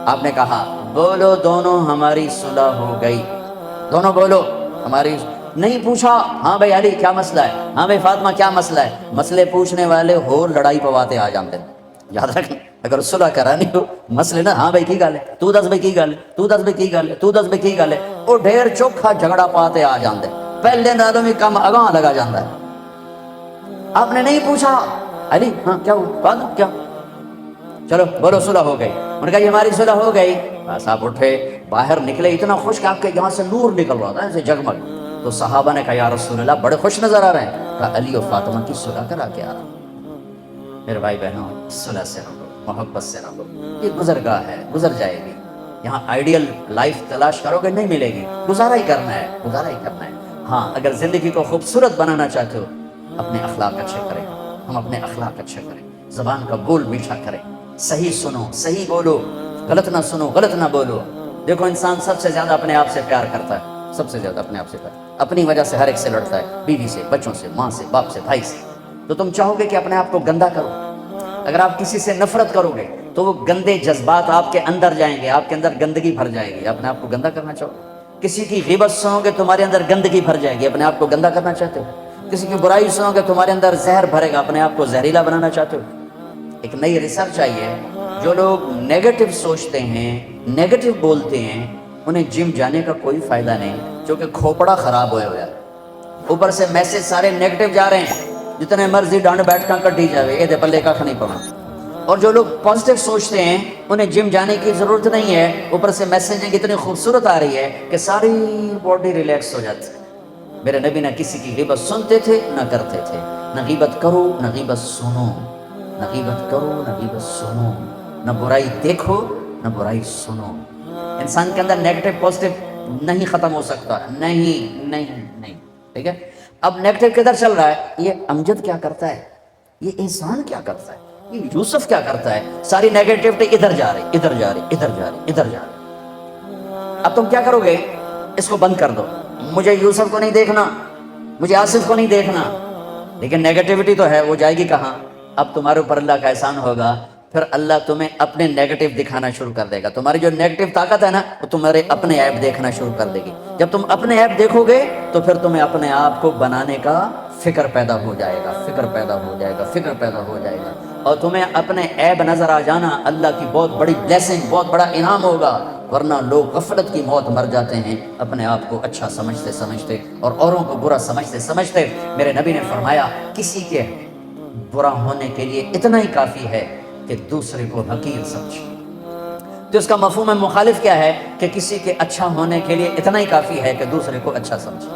آپ نے کہا بولو دونوں ہماری صلح ہو گئی، دونوں بولو ہماری، نہیں پوچھا ہاں بھائی علی کیا مسئلہ ہے، ہاں بھائی فاطمہ کیا مسئلہ ہے، مسئلے پوچھنے والے ہو لڑائی پواتے آ جانتے ہیں، یاد رکھنا اگر صلح کرانی ہو مسئلے نا، ہاں بھائی کی گل ہے تو دس بھائی کی گل ہے، تو دس بھائی کی گل ہے، تو دس بھائی کی گل ہے، وہ ڈھیر چوکھا جھگڑا پاتے آ جانتے ہیں، پہلے نالوں میں کم اگاں لگا جاتا ہے۔ آپ نے نہیں پوچھا علی ہاں کیا ہوا فاطمہ کیا، چلو بولو صلح ہو گئی، انہوں نے کہا یہ ہماری صلح ہو گئی، بس آپ اٹھے باہر نکلے، اتنا خوش کہ آپ کے یہاں سے نور نکل رہا تھا ایسے جگمگ، تو صحابہ نے کہا یا رسول اللہ بڑے خوش نظر آ رہے ہیں، کہا علی و فاطمہ کی صلح کرا کے آ رہا ہوں۔ میرے بھائی بہنوں صلح سے رہو، محبت سے رہو، یہ گزرگاہ ہے گزر جائے گی، یہاں آئیڈیل لائف تلاش کرو گے نہیں ملے گی، گزارا ہی کرنا ہے، گزارا ہی کرنا ہے۔ ہاں اگر زندگی کو خوبصورت بنانا چاہتے ہو اپنے اخلاق اچھے کریں، ہم اپنے اخلاق اچھے کریں، زبان کا بول میٹھا کریں، صحیح سنو صحیح بولو، غلط نہ سنو غلط نہ بولو۔ دیکھو انسان سب سے زیادہ اپنے آپ سے پیار کرتا ہے، سب سے زیادہ اپنے آپ سے پیار، اپنی وجہ سے ہر ایک سے لڑتا ہے، بیوی سے، بچوں سے، ماں سے، باپ سے، بھائی سے، تو تم چاہو گے کہ اپنے آپ کو گندا کرو، اگر آپ کسی سے نفرت کرو گے تو وہ گندے جذبات آپ کے اندر جائیں گے، آپ کے اندر گندگی بھر جائے گی، اپنے آپ کو گندا کرنا چاہو، کسی کی غیبت سنو گے تمہارے اندر گندگی بھر جائے گی، اپنے آپ کو گندا کرنا چاہتے ہو، کسی کی برائی سنو گے تمہارے اندر زہر بھرے گا، اپنے آپ کو زہریلا بنانا چاہتے ہو۔ ایک نئی ریسرچ آئی ہے، جو لوگ نیگیٹو سوچتے ہیں نیگیٹو بولتے ہیں انہیں جم جانے کا کوئی فائدہ نہیں، کیونکہ کھوپڑا خراب ہویا ہوا ہے، اوپر سے میسج سارے نیگیٹو جا رہے ہیں، جتنے مرضی ڈانڈ بیٹھ کر کٹی جاوے یہ دے پلے کا نہیں پڑا۔ اور جو لوگ پازیٹیو سوچتے ہیں انہیں جم جانے کی ضرورت نہیں ہے، اوپر سے میسیجنگ اتنی خوبصورت آ رہی ہے کہ ساری باڈی ریلیکس ہو جاتی ہے۔ میرے نبی نہ کسی کی غیبت سنتے تھے نہ کرتے تھے، نہ غیبت کرو نہ غیبت سنو، نہ غیبت کرو نہ غیبت سنو، نہ برائی دیکھو نہ برائی سنو۔ انسان کے اندر نیگیٹو پازیٹیو نہیں ختم ہو سکتا، نہیں نہیں نہیں، ٹھیک ہے؟ اب نیگیٹو کدھر چل رہا ہے، یہ امجد کیا کرتا ہے، یہ احسان کیا کرتا ہے، یہ یوسف کیا کرتا ہے، ساری نیگیٹیوٹی ادھر جا رہی ادھر جا رہی ادھر جا رہی ادھر جا رہی۔ اب تم کیا کرو گے، اس کو بند کر دو، مجھے یوسف کو نہیں دیکھنا، مجھے آصف کو نہیں دیکھنا، لیکن نیگیٹیوٹی تو ہے وہ جائے گی کہاں؟ اب تمہارے اوپر اللہ کا احسان ہوگا، پھر اللہ تمہیں اپنے نیگیٹو دکھانا شروع کر دے گا، تمہاری جو نیگیٹو طاقت ہے نا وہ تمہارے اپنے عیب دیکھنا شروع کر دے گی، جب تم اپنے عیب دیکھو گے تو پھر تمہیں اپنے آپ کو بنانے کا فکر پیدا ہو جائے گا، فکر پیدا ہو جائے گا، فکر پیدا ہو جائے گا، اور تمہیں اپنے عیب نظر آ جانا اللہ کی بہت بڑی بلیسنگ، بہت بڑا انعام ہوگا، ورنہ لوگ غفلت کی موت مر جاتے ہیں اپنے آپ کو اچھا سمجھتے سمجھتے اور اوروں کو برا سمجھتے سمجھتے۔ میرے نبی نے فرمایا کسی کے برا ہونے کے لیے اتنا ہی کافی ہے کہ دوسرے کو حقیر سمجھے، تو اس کا مفہوم مخالف کیا ہے کہ کسی کے اچھا ہونے کے لیے اتنا ہی کافی ہے کہ دوسرے کو اچھا سمجھے۔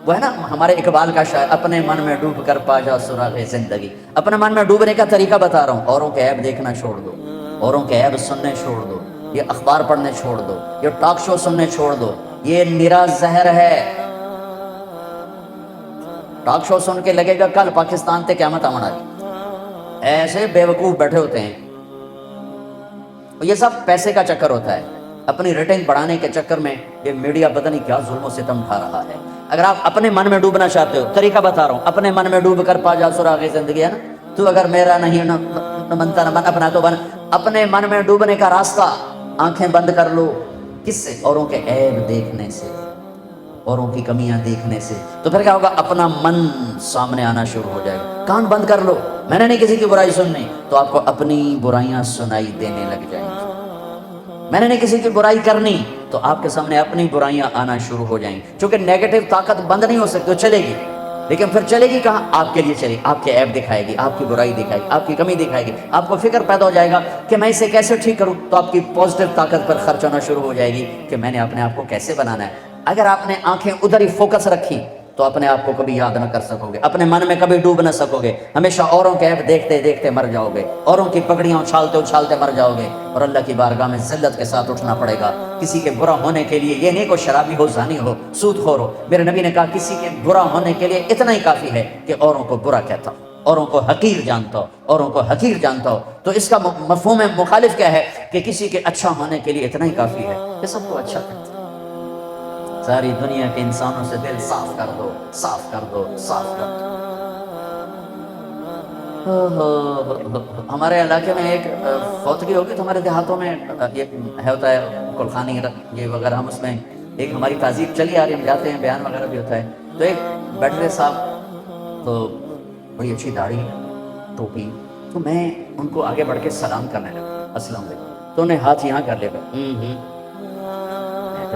وہ ہے نا ہمارے اقبال کا شاعر، اپنے من میں ڈوب کر پا جا سراغ زندگی، اپنے من میں ڈوبنے کا طریقہ بتا رہا ہوں، اوروں کے عیب دیکھنا چھوڑ دو، اوروں کے عیب سننے چھوڑ دو، یہ اخبار پڑھنے چھوڑ دو، یہ ٹاک شو سننے چھوڑ دو، یہ نرا زہر ہے۔ ٹاک شو سن کے لگے گا کل پاکستان تے قیامت آمنا ہے، ایسے بے وقوف بیٹھے ہوتے ہیں، یہ سب پیسے کا چکر ہوتا ہے، اپنی ریٹنگ بڑھانے کے چکر میں یہ میڈیا پتہ نہیں کیا ظلم و ستم اٹھا رہا ہے۔ اگر آپ اپنے من میں ڈوبنا چاہتے ہو، طریقہ بتا رہا ہوں، اپنے من میں ڈوب کر پا جا سراغ زندگی، ہے نا، تو اگر میرا نہیں نہ بنتا نہ من اپنا تو بن، اپنے من میں ڈوبنے کا راستہ آنکھیں بند کر لو، کس سے؟ اوروں کے عیب دیکھنے سے، اوروں کی کمیاں دیکھنے سے، تو پھر کیا ہوگا، اپنا من سامنے آنا شروع ہو جائے گا، کان بند کر لو، میں نے نہیں کسی کی برائی سننی تو آپ کو اپنی برائیاں سنائی دینے لگ جائیں گی. میں نے نہیں کسی کی برائی کرنی تو آپ کے سامنے اپنی برائیاں آنا شروع ہو جائیں گی. چونکہ نیگیٹو طاقت بند نہیں ہو سکتی، وہ چلے گی، لیکن پھر چلے گی کہاں؟ آپ کے لیے چلے گی، آپ کے عیب دکھائے گی، آپ کی برائی دکھائے گی، آپ کی کمی دکھائے گی. آپ کو فکر پیدا ہو جائے گا کہ میں اسے کیسے ٹھیک کروں، تو آپ کی پازیٹیو طاقت پر خرچ ہونا شروع ہو جائے گی کہ میں نے اپنے آپ کو کیسے بنانا ہے. اگر آپ نے آنکھیں ادھر ہی فوکس رکھی تو اپنے آپ کو کبھی یاد نہ کر سکو گے، اپنے من میں کبھی ڈوب نہ سکو گے، ہمیشہ اوروں کے عیب دیکھتے دیکھتے مر جاؤ گے، اوروں کی پگڑیاں اچھالتے اچھالتے مر جاؤ گے، اور اللہ کی بارگاہ میں ذلت کے ساتھ اٹھنا پڑے گا. کسی کے برا ہونے کے لیے یہ نہیں کہ شرابی ہو، زانی ہو، سود خور ہو. میرے نبی نے کہا کسی کے برا ہونے کے لیے اتنا ہی کافی ہے کہ اوروں کو برا کہتا ہو، اوروں کو حقیر جانتا ہو، اوروں کو حقیر جانتا ہو. تو اس کا مفہوم مخالف کیا ہے کہ کسی کے اچھا ہونے کے لیے اتنا ہی کافی ہے کہ سب کو اچھا کرتا. ساری دنیا کے انسانوں سے دل صاف کر دو، صاف کر دو، صاف کر دو. ہمارے علاقے میں ایک فوتگی ہوگی تو ہمارے دیہاتوں میں یہ ہوتا ہے کلخانی یہ وغیرہ، ہم اس میں ایک ہماری تہذیب چلی آ رہی ہے، ہم جاتے ہیں، بیان وغیرہ بھی ہوتا ہے. تو ایک بیٹھ رہے صاحب، تو بڑی اچھی داڑھی، ٹوپی، تو میں ان کو آگے بڑھ کے سلام کرنے لگا، السلام علیکم. تو انہیں ہاتھ یہاں کر لیا،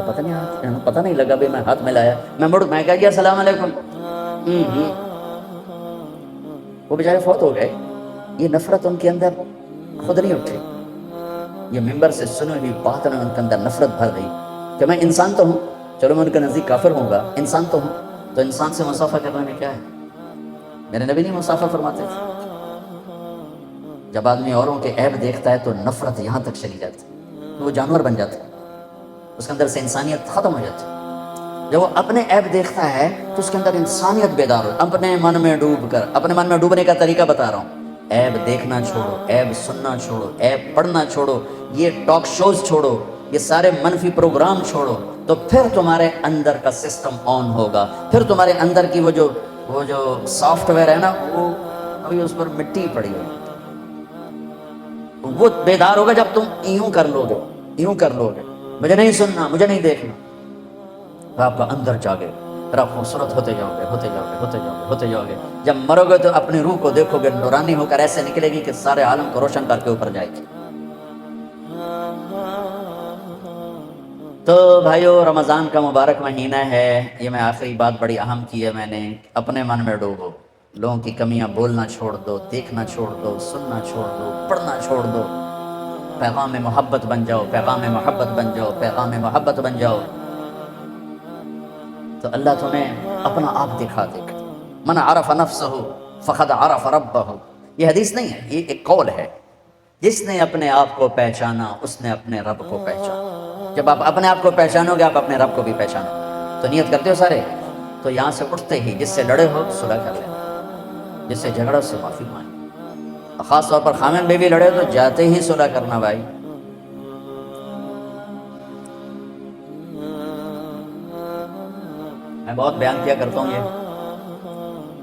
پتہ نہیں لگا بھی میں ہاتھ میں لایا. میں کہا جی السلام علیکم. وہ بیچارے فوت ہو گئے. یہ نفرت ان کے اندر خود نہیں اٹھی، یہ ممبر سے سنی ہوئی بات نے ان کے اندر نفرت بھر گئی کہ میں انسان تو ہوں، چلو میں ان کے نزدیک کافر ہوں گا، انسان تو ہوں، تو انسان سے مصافحہ کرنے میں کیا ہے؟ میرے نبی نہیں مصافحہ فرماتے تھے. جب آدمی اوروں کے عیب دیکھتا ہے تو نفرت یہاں تک چلی جاتی ہے، وہ جانور بن جاتا ہے، اس کے اندر سے انسانیت ختم ہو جاتی ہے. جب وہ اپنے عیب دیکھتا ہے تو اس کے اندر انسانیت بیدار ہو. اپنے من میں ڈوب کر، اپنے من میں ڈوبنے کا طریقہ بتا رہا ہوں. عیب دیکھنا چھوڑو، عیب سننا چھوڑو، عیب پڑھنا چھوڑو، یہ ٹاک شوز چھوڑو، یہ سارے منفی پروگرام چھوڑو، تو پھر تمہارے اندر کا سسٹم آن ہوگا. پھر تمہارے اندر کی وہ جو سافٹ ویئر ہے نا، وہ ابھی اس پر مٹی پڑی ہوگی، وہ بیدار ہوگا جب تم یوں کر لو گے، یوں کر لو گے، مجھے نہیں سننا، مجھے نہیں دیکھنا. تو آپ کا اندر جاگے، پھر آپ خوبصورت ہوتے جاؤ گے، ہوتے جاؤ گے، ہوتے جاؤ گے، ہوتے جاؤ گے. جب مرو گے تو اپنی روح کو دیکھو گے، نورانی ہو کر ایسے نکلے گی کہ سارے عالم کو روشن کر کے اوپر جائے گی. تو بھائیو، رمضان کا مبارک مہینہ ہے. یہ میں آخری بات بڑی اہم کی ہے میں نے، اپنے من میں ڈوبو، لوگوں کی کمیاں بولنا چھوڑ دو، دیکھنا چھوڑ دو، سننا چھوڑ دو، پڑھنا چھوڑ دو. پیغام محبت بن جاؤ، پیغام محبت بن جاؤ، پیغام محبت بن جاؤ. تو اللہ تمہیں اپنا آپ دکھا دے گا. من عرف نفسہ فقد عرف ربہ. یہ حدیث نہیں ہے، یہ ایک قول ہے. جس نے اپنے آپ کو پہچانا اس نے اپنے رب کو پہچانا. جب آپ اپنے آپ کو پہچانو گے آپ اپنے رب کو بھی پہچانو. تو نیت کرتے ہو سارے؟ تو یہاں سے اٹھتے ہی جس سے لڑے ہو صلح کر لینا، جس سے جھگڑا سے معافی مانگو. خاص طور پر خامن بیوی لڑے تو جاتے ہی صلح کرنا بھائی. میں بہت بیان کیا کرتا ہوں. یہ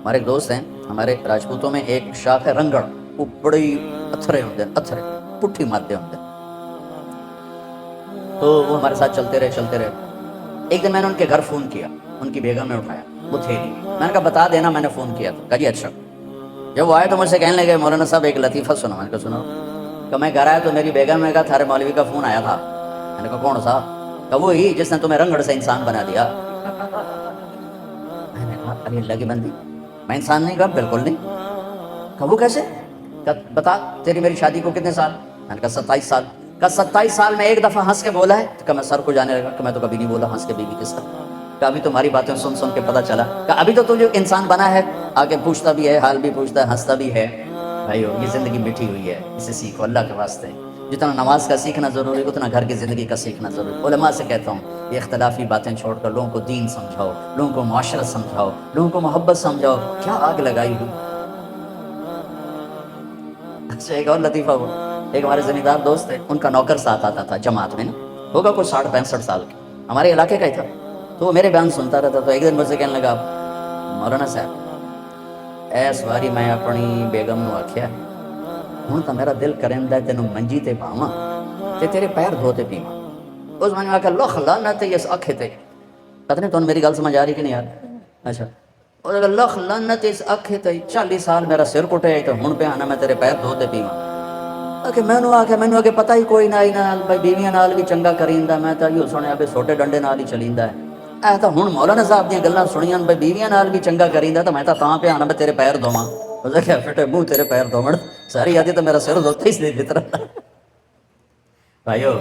ہمارے ایک دوست ہیں، ہمارے راجپوتوں میں ایک شاخ ہے رنگڑ، وہ بڑی اتھرے ہوتے ہیں، اتھرے پٹھی مارتے ہوتے ہیں. تو وہ ہمارے ساتھ چلتے رہے. ایک دن میں نے ان کے گھر فون کیا، ان کی بیگم نے اٹھایا، وہ تھے نہیں. میں نے کہا بتا دینا میں نے فون کیا تھا. کہا جی اچھا. جب وہ آئے تو مجھ سے کہنے لگے مولانا صاحب ایک لطیفہ سنو. میں نے کہا سنو. کہ میں گھر آیا تو میری بیگم نے کہا تھارے مولوی کا فون آیا تھا. میں نے کہا کون سا؟ کہ وہی جس نے تمہیں رنگڑ سے انسان بنا دیا. میں نے کہا ارے اللہ کی بندی، میں انسان نہیں. کہا بالکل نہیں. کہا وہ کیسے؟ کہا بتا تیری میری شادی کو کتنے سال؟ میں نے کہا 27 سال. کہا 27 سال میں ایک دفعہ ہنس کے بولا ہے؟ کہ میں سر کو جانے لگا کہ میں تو کبھی نہیں بولا ہنس کے بیوی کے ساتھ. کہ ابھی تمہاری باتیں سن سن کے پتہ چلا. کہ ابھی تو جو انسان بنا ہے آگے پوچھتا بھی ہے، حال بھی پوچھتا ہے، ہنستا بھی ہے. بھائیو یہ زندگی میٹھی ہوئی ہے، اسے سیکھو اللہ کے واسطے. جتنا نماز کا سیکھنا ضروری اتنا گھر کی زندگی کا سیکھنا ضروری. علماء سے کہتا ہوں یہ اختلافی باتیں چھوڑ کر لوگوں کو دین سمجھاؤ، لوگوں کو معاشرت سمجھاؤ، لوگوں کو محبت سمجھاؤ. کیا آگ لگائی ہوئی. اچھا ایک اور لطیفہ ہو. ایک ہمارے زمیندار دوست تھے، ان کا نوکر ساتھ آتا تھا جماعت میں نا، ہوگا کوئی 60-65 سال کا، ہمارے علاقے کا ہی تھا. تو وہ میرے بیان سنتا رہتا. تو ایک دن مجھ سے کہنے لگا مولانا صاحب ایس واری میں اپنی بیگم نو آکھیا ہوں تو میرا دل کریندا ہے تینوں منجی تے پاواں تے تیرے پیر دھوتے پیواں. اس میں آکھیا لکھ لعنت اس اکھے تے. پتہ نہیں تمہیں میری گل سمجھ آ رہی کہ نہیں یار؟ اچھا اور لکھ لعنت اس اکھے تے 40 سال میرا سر کٹے تو ہن پہ آنا میں تیرے پیر دھو تے پیواں کہ مینوں اگے پتہ ہی کوئی نہ نال بھائی بیویاں نال بھی چنگا کریندا میں تا یہ سنیا بھی چھوٹے ڈنڈے نال ہی چلیندا ہے اے تا ہن مولانا صاحب دیاں گلاں سنیاں بھائی بیویاں نال بھی چنگا کریندا تو میں تاں پہ آنا میں تیرے پیر دھواں اس کیا پھٹے منہ تیرے پیر دھومن ساری آدھی تو میرا سر دھوتا ہی نہیں فطرت بھائیو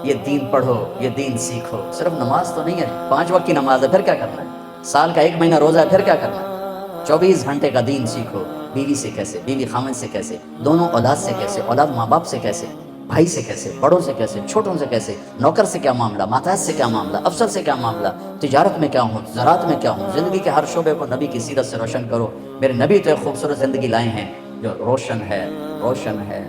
یہ دین پڑھو یہ دین سیکھو صرف نماز تو نہیں ہے 5 وقت کی نماز ہے پھر کیا کرنا ہے سال کا 1 مہینہ روزہ ہے پھر کیا کرنا ہے 24 گھنٹے کا دین سیکھو بیوی سے کیسے بیوی خامن سے کیسے دونوں اولاد سے کیسے اولاد ماں باپ سے کیسے بھائی سے کیسے بڑوں سے کیسے چھوٹوں سے کیسے نوکر سے کیا معاملہ ماتحت سے کیا معاملہ افسر سے کیا معاملہ تجارت میں کیا ہوں زراعت میں کیا ہوں زندگی کے ہر شعبے کو نبی کی سیرت سے روشن کرو میرے نبی تو ایک خوبصورت زندگی لائے ہیں جو روشن ہے روشن ہے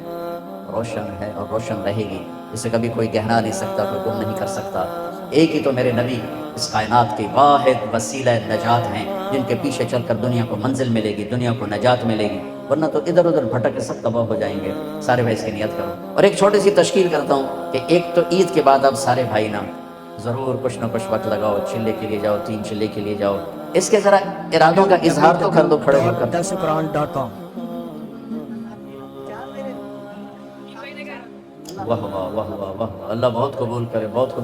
روشن ہے اور روشن رہے گی اسے کبھی کوئی گہرا نہیں سکتا کوئی گم نہیں کر سکتا ایک ہی تو میرے نبی اس کائنات کے واحد وسیلہ نجات ہیں جن کے پیچھے چل کر دنیا کو منزل ملے گی دنیا کو نجات ملے گی ورنہ تو ادھر ادھر بھٹک کے سب تباہ ہو جائیں گے سارے بھائی اس کی نیت کرو اور ایک چھوٹی سی تشکیل کرتا ہوں کہ ایک تو عید کے بعد اب سارے بھائی نا ضرور کچھ نہ کچھ وقت لگاؤ چلے کے لیے جاؤ 3 چلے کے لیے جاؤ اس کے ذرا ارادوں کا اظہار تو کر دو کھڑے ہو کر www.darsuquran.com واہ واہ واہ واہ واہ اللہ بہت قبول کرے بہت